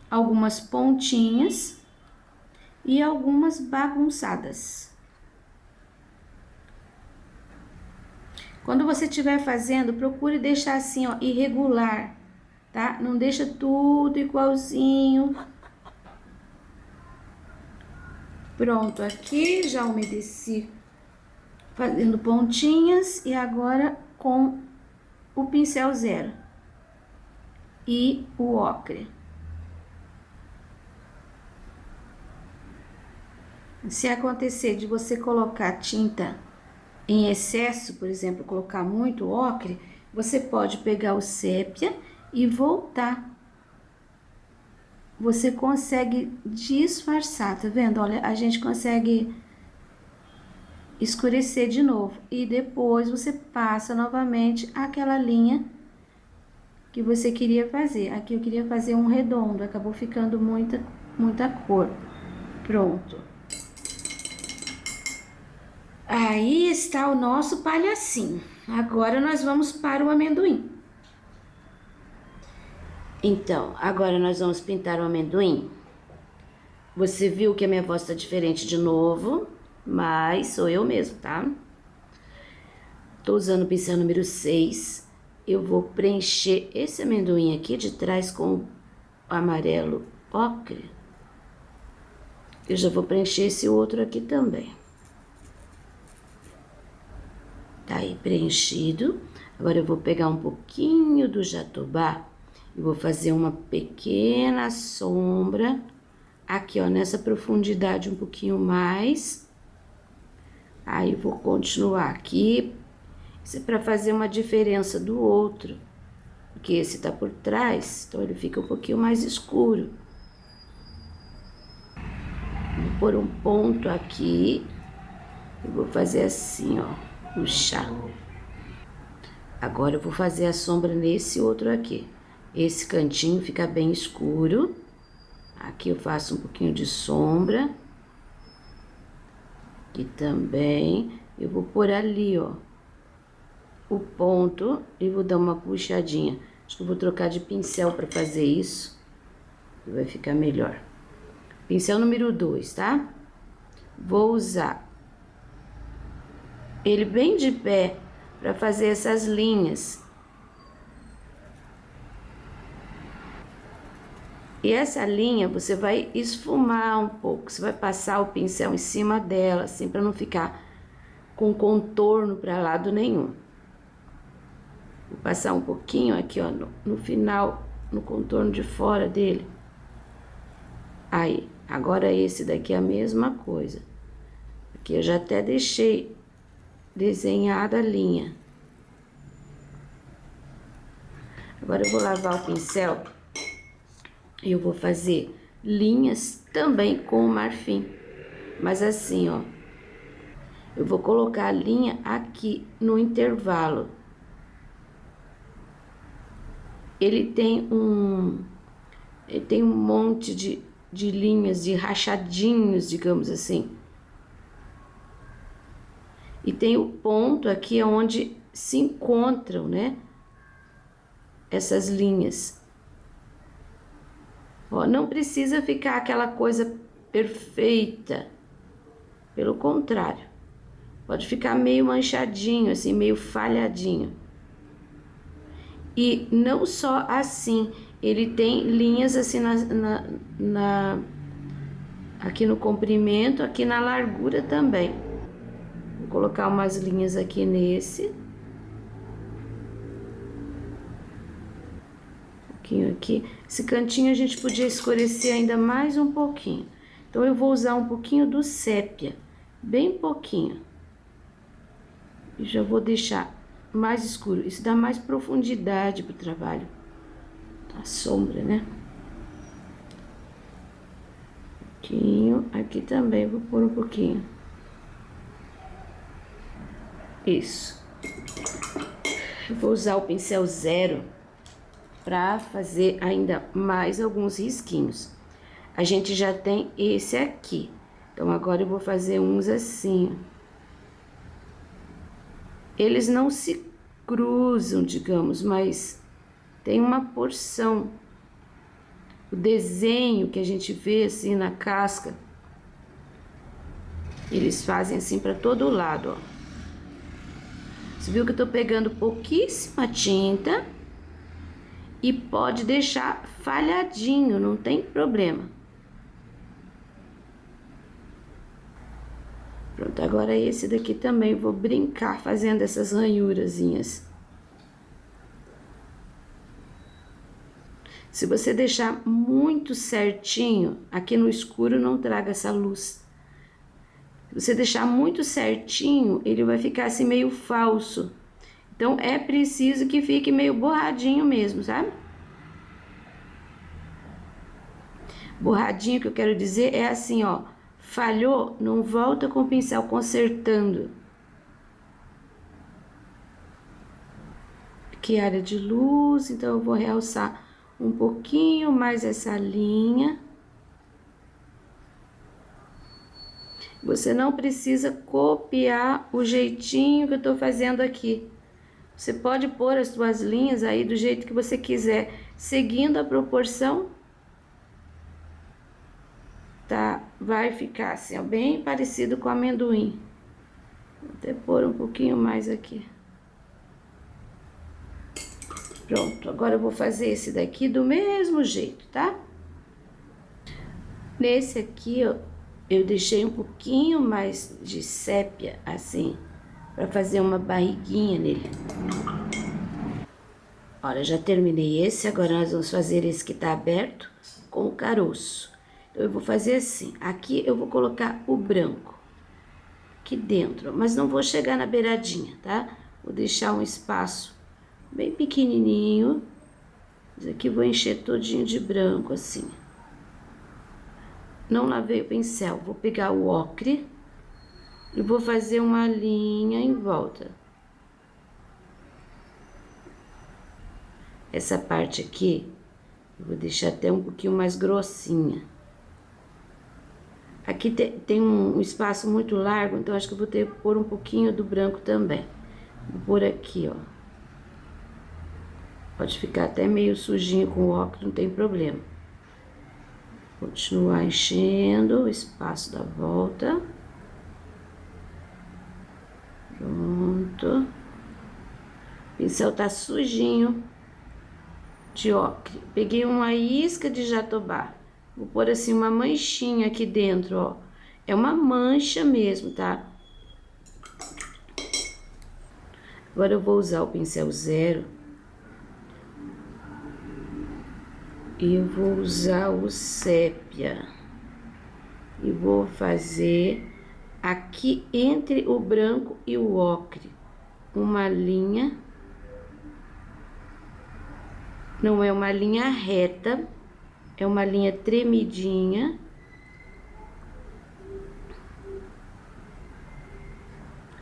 algumas pontinhas e algumas bagunçadas. Quando você estiver fazendo, procure deixar assim, ó, irregular, tá? Não deixa tudo igualzinho. Pronto, aqui já umedeci fazendo pontinhas e agora com o pincel zero e o ocre. Se acontecer de você colocar tinta em excesso, por exemplo, colocar muito ocre, você pode pegar o sépia e voltar. Você consegue disfarçar, tá vendo? Olha, a gente consegue escurecer de novo e depois você passa novamente aquela linha que você queria fazer. Aqui eu queria fazer um redondo, acabou ficando muita cor. Pronto. Aí está o nosso palhacinho. Agora nós vamos para o amendoim. Então, agora nós vamos pintar o amendoim. Você viu que a minha voz está diferente de novo, mas sou eu mesmo, tá? Tô usando o pincel número 6. Eu vou preencher esse amendoim aqui de trás com o amarelo ocre. Eu já vou preencher esse outro aqui também. Tá aí preenchido. Agora eu vou pegar um pouquinho do jatobá e vou fazer uma pequena sombra aqui, ó, nessa profundidade um pouquinho mais. Aí eu vou continuar aqui. Isso é para fazer uma diferença do outro, porque esse tá por trás, então ele fica um pouquinho mais escuro. Vou pôr um ponto aqui e vou fazer assim, ó, puxar. Agora eu vou fazer a sombra nesse outro aqui. Esse cantinho fica bem escuro. Aqui eu faço um pouquinho de sombra. Aqui também. Eu vou pôr ali, ó, o ponto e vou dar uma puxadinha. Acho que eu vou trocar de pincel para fazer isso. Vai ficar melhor. Pincel número 2, tá? Vou usar ele bem de pé para fazer essas linhas. E essa linha você vai esfumar um pouco. Você vai passar o pincel em cima dela, assim, para não ficar com contorno para lado nenhum. Vou passar um pouquinho aqui, ó, no final, no contorno de fora dele. Aí, agora esse daqui é a mesma coisa. Aqui eu já até deixei desenhada a linha. Agora eu vou lavar o pincel e eu vou fazer linhas também com o marfim. Mas assim, ó, eu vou colocar a linha aqui no intervalo. Ele tem um monte de linhas, de rachadinhos, digamos assim. E tem o ponto aqui onde se encontram, né, essas linhas. Ó, não precisa ficar aquela coisa perfeita. Pelo contrário, pode ficar meio manchadinho, assim, meio falhadinho. E não só assim, ele tem linhas assim aqui no comprimento, aqui na largura também. Vou colocar umas linhas aqui nesse. Um pouquinho aqui. Esse cantinho a gente podia escurecer ainda mais um pouquinho. Então, eu vou usar um pouquinho do sépia, bem pouquinho. E já vou deixar mais escuro. Isso dá mais profundidade pro trabalho. A sombra, né? Um pouquinho. Aqui também vou pôr um pouquinho. Isso. Eu vou usar o pincel zero para fazer ainda mais alguns risquinhos. A gente já tem esse aqui. Então, agora eu vou fazer uns assim, ó. eles não se cruzam, digamos, mas tem uma porção. O desenho que a gente vê assim na casca, eles fazem assim para todo lado, ó. Você viu que eu tô pegando pouquíssima tinta e pode deixar falhadinho, não tem problema. Pronto, agora esse daqui também vou brincar fazendo essas ranhurazinhas. Se você deixar muito certinho, aqui no escuro não traga essa luz. Se você deixar muito certinho, ele vai ficar assim meio falso. Então é preciso que fique meio borradinho mesmo, sabe? Borradinho que eu quero dizer é assim, ó. Falhou, não volta com o pincel consertando. Aqui é área de luz, então eu vou realçar um pouquinho mais essa linha. Você não precisa copiar o jeitinho que eu tô fazendo aqui. Você pode pôr as suas linhas aí do jeito que você quiser, seguindo a proporção, tá? Vai ficar assim, ó, bem parecido com amendoim. Vou até pôr um pouquinho mais aqui. Pronto, agora eu vou fazer esse daqui do mesmo jeito, tá? Nesse aqui, ó, eu deixei um pouquinho mais de sépia, assim, para fazer uma barriguinha nele. Olha, já terminei esse, agora nós vamos fazer esse que tá aberto com o caroço. Então, eu vou fazer assim, aqui eu vou colocar o branco aqui dentro, mas não vou chegar na beiradinha, tá? Vou deixar um espaço bem pequenininho. Esse aqui eu vou encher todinho de branco, assim. Não lavei o pincel, vou pegar o ocre e vou fazer uma linha em volta. Essa parte aqui, eu vou deixar até um pouquinho mais grossinha. Aqui tem um espaço muito largo, então acho que eu vou ter que pôr um pouquinho do branco também. Vou pôr aqui, ó. Pode ficar até meio sujinho com o ocre, não tem problema. Continuar enchendo o espaço da volta. Pronto. O pincel tá sujinho de ocre. Peguei uma isca de jatobá. Vou pôr assim uma manchinha aqui dentro, ó. É uma mancha mesmo, tá? Agora eu vou usar o pincel zero. E eu vou usar o sépia. E vou fazer aqui entre o branco e o ocre uma linha. Não é uma linha reta, é uma linha tremidinha.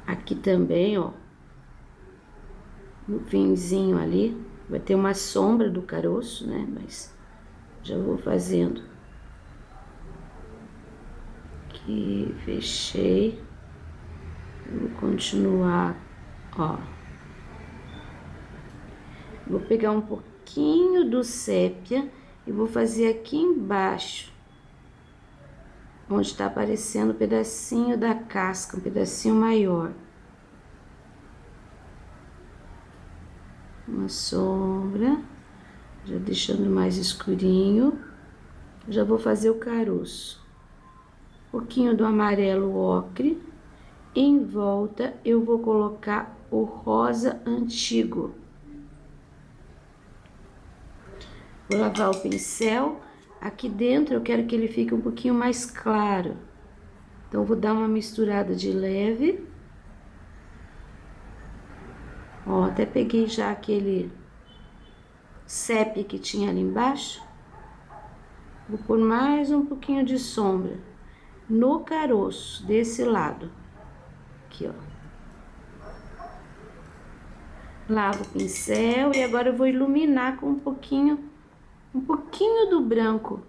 Aqui também, ó, no finzinho ali, vai ter uma sombra do caroço, né? Mas já vou fazendo. Aqui, fechei. Vou continuar, ó. Vou pegar um pouquinho do sépia e vou fazer aqui embaixo, onde tá aparecendo um pedacinho da casca, um pedacinho maior. Uma sombra, já deixando mais escurinho. Já vou fazer o caroço. Um pouquinho do amarelo ocre. Em volta eu vou colocar o rosa antigo. Vou lavar o pincel. Aqui dentro eu quero que ele fique um pouquinho mais claro. Então, vou dar uma misturada de leve. Ó, até peguei já aquele sépia que tinha ali embaixo. Vou pôr mais um pouquinho de sombra no caroço, desse lado. Aqui, ó. Lavo o pincel e agora eu vou iluminar com um pouquinho do branco.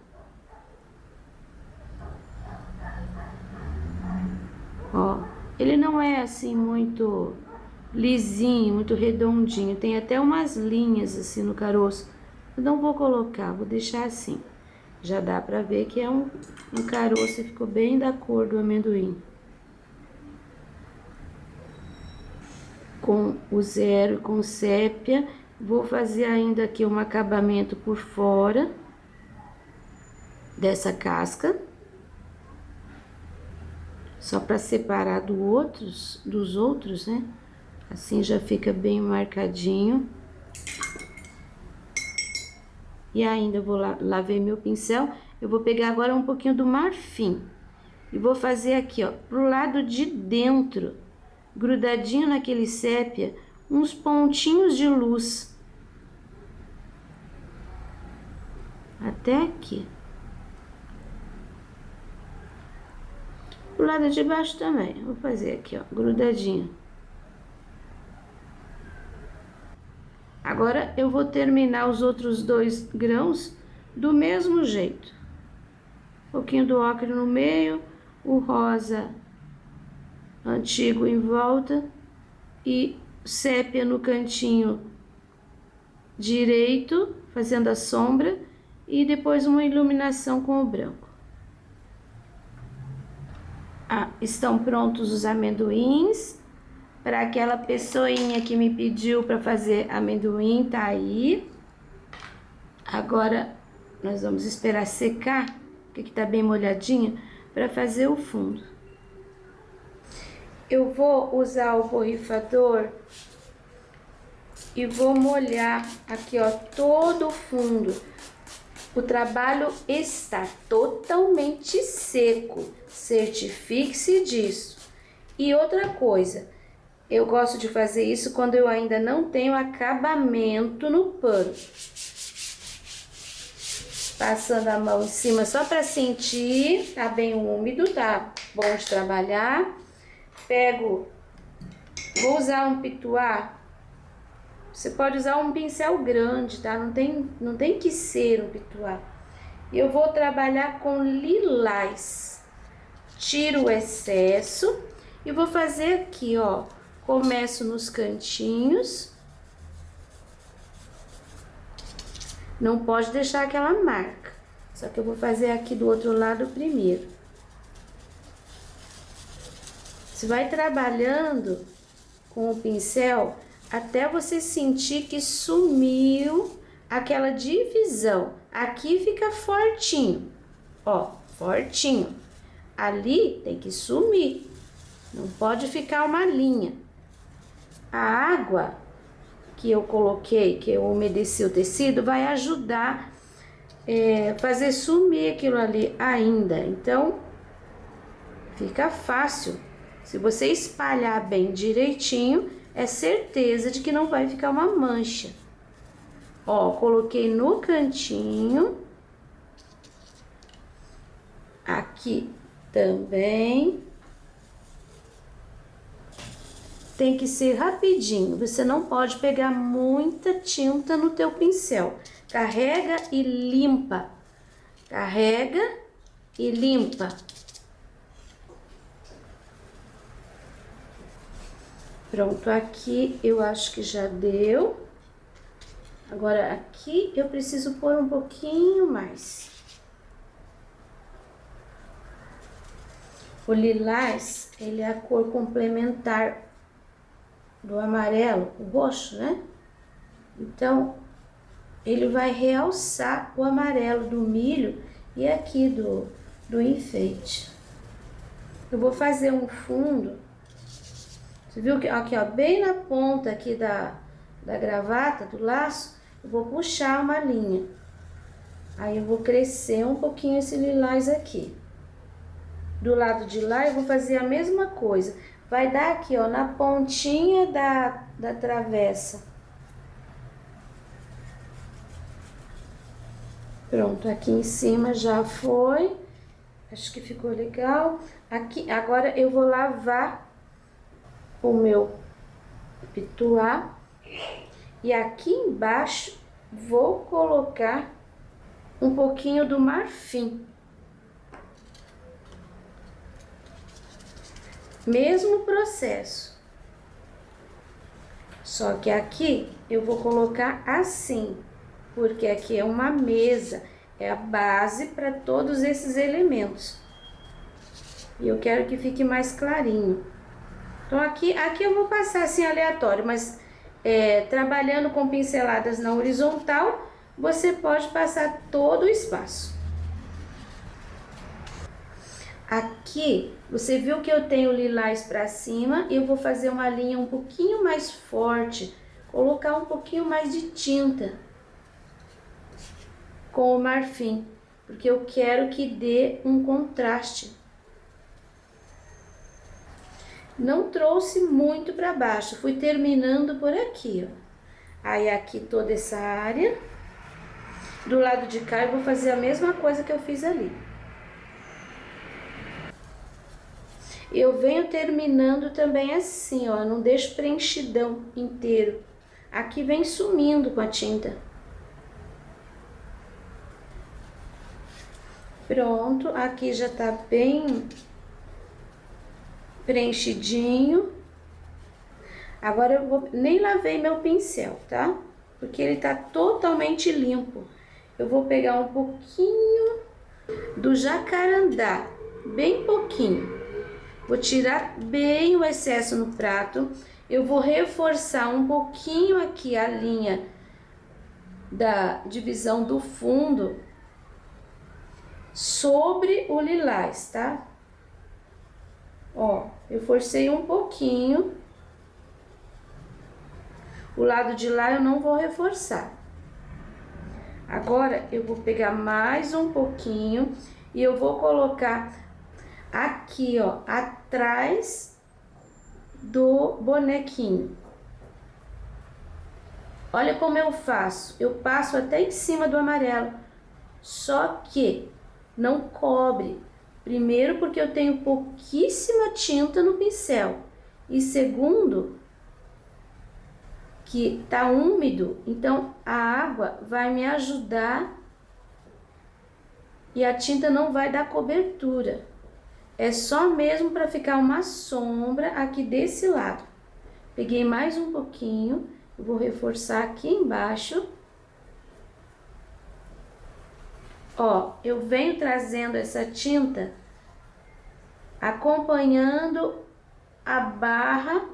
Ó, ele não é assim muito lisinho, muito redondinho. Tem até umas linhas assim no caroço. Eu não vou colocar, vou deixar assim. Já dá pra ver que é um caroço e ficou bem da cor do amendoim. Com o zero e com o sépia, vou fazer ainda aqui um acabamento por fora dessa casca. Só para separar dos outros, né? Assim já fica bem marcadinho. E ainda eu vou lavei meu pincel. Eu vou pegar agora um pouquinho do marfim. E vou fazer aqui, ó, pro lado de dentro, grudadinho naquele sépia, uns pontinhos de luz. Até aqui. Pro lado de baixo também. Vou fazer aqui, ó, grudadinho. Agora eu vou terminar os outros 2 grãos do mesmo jeito. Um pouquinho do ocre no meio, o rosa antigo em volta e sépia no cantinho direito, fazendo a sombra, e depois uma iluminação com o branco. Estão prontos os amendoins. Para aquela pessoinha que me pediu para fazer amendoim, tá aí. Agora nós vamos esperar secar, porque tá bem molhadinho, para fazer o fundo. Eu vou usar o borrifador e vou molhar aqui, ó, todo o fundo. O trabalho está totalmente seco, certifique-se disso. E outra coisa, eu gosto de fazer isso quando eu ainda não tenho acabamento no pano. Passando a mão em cima só para sentir, tá bem úmido, tá bom de trabalhar. Vou usar um pituá. Você pode usar um pincel grande, tá? Não tem que ser um pituá. Eu vou trabalhar com lilás. Tiro o excesso e vou fazer aqui, ó. Começo nos cantinhos. Não pode deixar aquela marca. Só que eu vou fazer aqui do outro lado primeiro. Você vai trabalhando com o pincel até você sentir que sumiu aquela divisão. Aqui fica fortinho, ó, fortinho. Ali tem que sumir, não pode ficar uma linha. A água que eu coloquei, que eu umedeci o tecido, vai ajudar fazer sumir aquilo ali ainda. Então, fica fácil. Se você espalhar bem direitinho, é certeza de que não vai ficar uma mancha. Ó, coloquei no cantinho. Aqui também. Tem que ser rapidinho, você não pode pegar muita tinta no teu pincel. Carrega e limpa. Carrega e limpa. Pronto, aqui eu acho que já deu. Agora aqui eu preciso pôr um pouquinho mais. O lilás, ele é a cor complementar do amarelo, o roxo, né? Então, ele vai realçar o amarelo do milho e aqui do enfeite. Eu vou fazer um fundo. Você viu que aqui, ó, bem na ponta aqui da gravata, do laço, eu vou puxar uma linha. Aí eu vou crescer um pouquinho esse lilás aqui. Do lado de lá eu vou fazer a mesma coisa. Vai dar aqui, ó, na pontinha da travessa. Pronto, aqui em cima já foi. Acho que ficou legal. Aqui, agora eu vou lavar o meu pituá. E aqui embaixo vou colocar um pouquinho do marfim. Mesmo processo. Só que aqui eu vou colocar assim, porque aqui é uma mesa, é a base para todos esses elementos. E eu quero que fique mais clarinho. Então, aqui eu vou passar assim aleatório, mas trabalhando com pinceladas na horizontal, você pode passar todo o espaço. Aqui, você viu que eu tenho lilás para cima, eu vou fazer uma linha um pouquinho mais forte, colocar um pouquinho mais de tinta com o marfim, porque eu quero que dê um contraste. Não trouxe muito para baixo, fui terminando por aqui, ó. Aí aqui toda essa área. Do lado de cá eu vou fazer a mesma coisa que eu fiz ali. Eu venho terminando também assim, ó, não deixo preenchidão inteiro. Aqui vem sumindo com a tinta. Pronto, aqui já tá bem preenchidinho. Agora nem lavei meu pincel, tá? Porque ele tá totalmente limpo. Eu vou pegar um pouquinho do jacarandá, bem pouquinho. Vou tirar bem o excesso no prato. Eu vou reforçar um pouquinho aqui a linha da divisão do fundo sobre o lilás, tá? Ó, eu forcei um pouquinho. O lado de lá eu não vou reforçar. Agora, eu vou pegar mais um pouquinho e eu vou colocar aqui, ó, atrás do bonequinho. Olha como eu faço. Eu passo até em cima do amarelo. Só que não cobre. Primeiro, porque eu tenho pouquíssima tinta no pincel. E segundo, que tá úmido, então a água vai me ajudar e a tinta não vai dar cobertura. É só mesmo para ficar uma sombra aqui desse lado. Peguei mais um pouquinho, eu vou reforçar aqui embaixo. Ó, eu venho trazendo essa tinta acompanhando a barra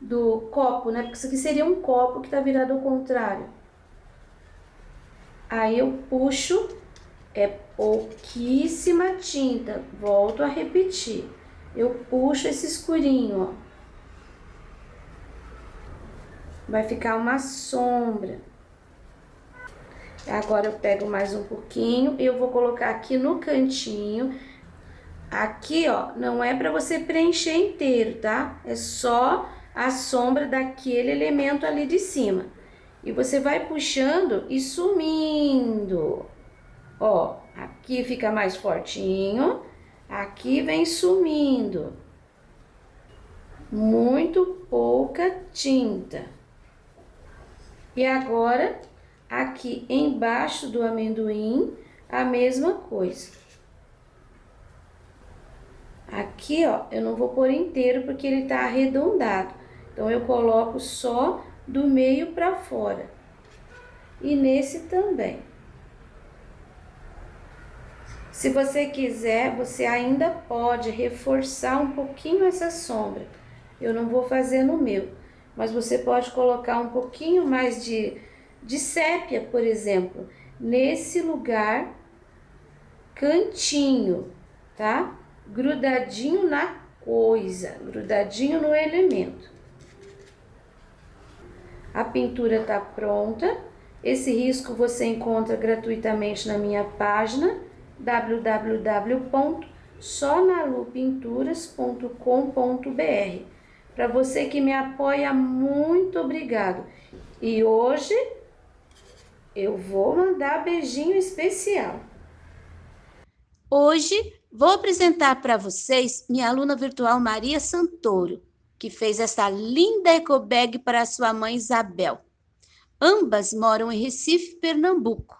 do copo, né? Porque isso aqui seria um copo que tá virado ao contrário. Aí eu puxo, é pouquíssima tinta, volto a repetir. Eu puxo esse escurinho, ó. Vai ficar uma sombra. Agora eu pego mais um pouquinho e eu vou colocar aqui no cantinho. Aqui, ó, não é para você preencher inteiro, tá? É só a sombra daquele elemento ali de cima. E você vai puxando e sumindo. Ó, aqui fica mais fortinho, aqui vem sumindo. Muito pouca tinta. E agora, aqui embaixo do amendoim, a mesma coisa. Aqui, ó, eu não vou pôr inteiro porque ele tá arredondado. Então, eu coloco só do meio pra fora. E nesse também. Se você quiser, você ainda pode reforçar um pouquinho essa sombra. Eu não vou fazer no meu, mas você pode colocar um pouquinho mais de sépia, por exemplo, nesse lugar, cantinho, tá? Grudadinho na coisa, grudadinho no elemento. A pintura tá pronta. Esse risco você encontra gratuitamente na minha página www.sonalupinturas.com.br. Para você que me apoia, muito obrigado. E hoje eu vou mandar beijinho especial. Hoje vou apresentar para vocês minha aluna virtual Maria Santoro, que fez essa linda ecobag para sua mãe Isabel. Ambas moram em Recife, Pernambuco.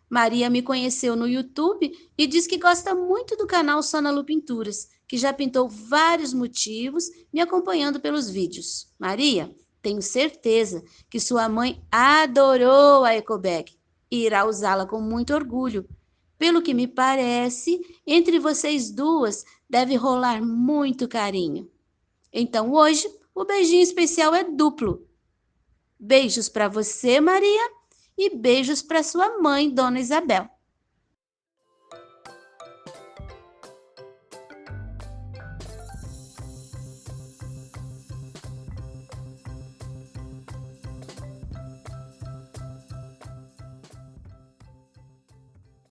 Maria me conheceu no YouTube e diz que gosta muito do canal Sonalu Pinturas, que já pintou vários motivos me acompanhando pelos vídeos. Maria, Tenho certeza que sua mãe adorou a ecobag e irá usá-la com muito orgulho. Pelo que me parece, entre vocês duas deve rolar muito carinho. Então hoje o beijinho especial é duplo. Beijos para você, Maria, e beijos para sua mãe, Dona Isabel.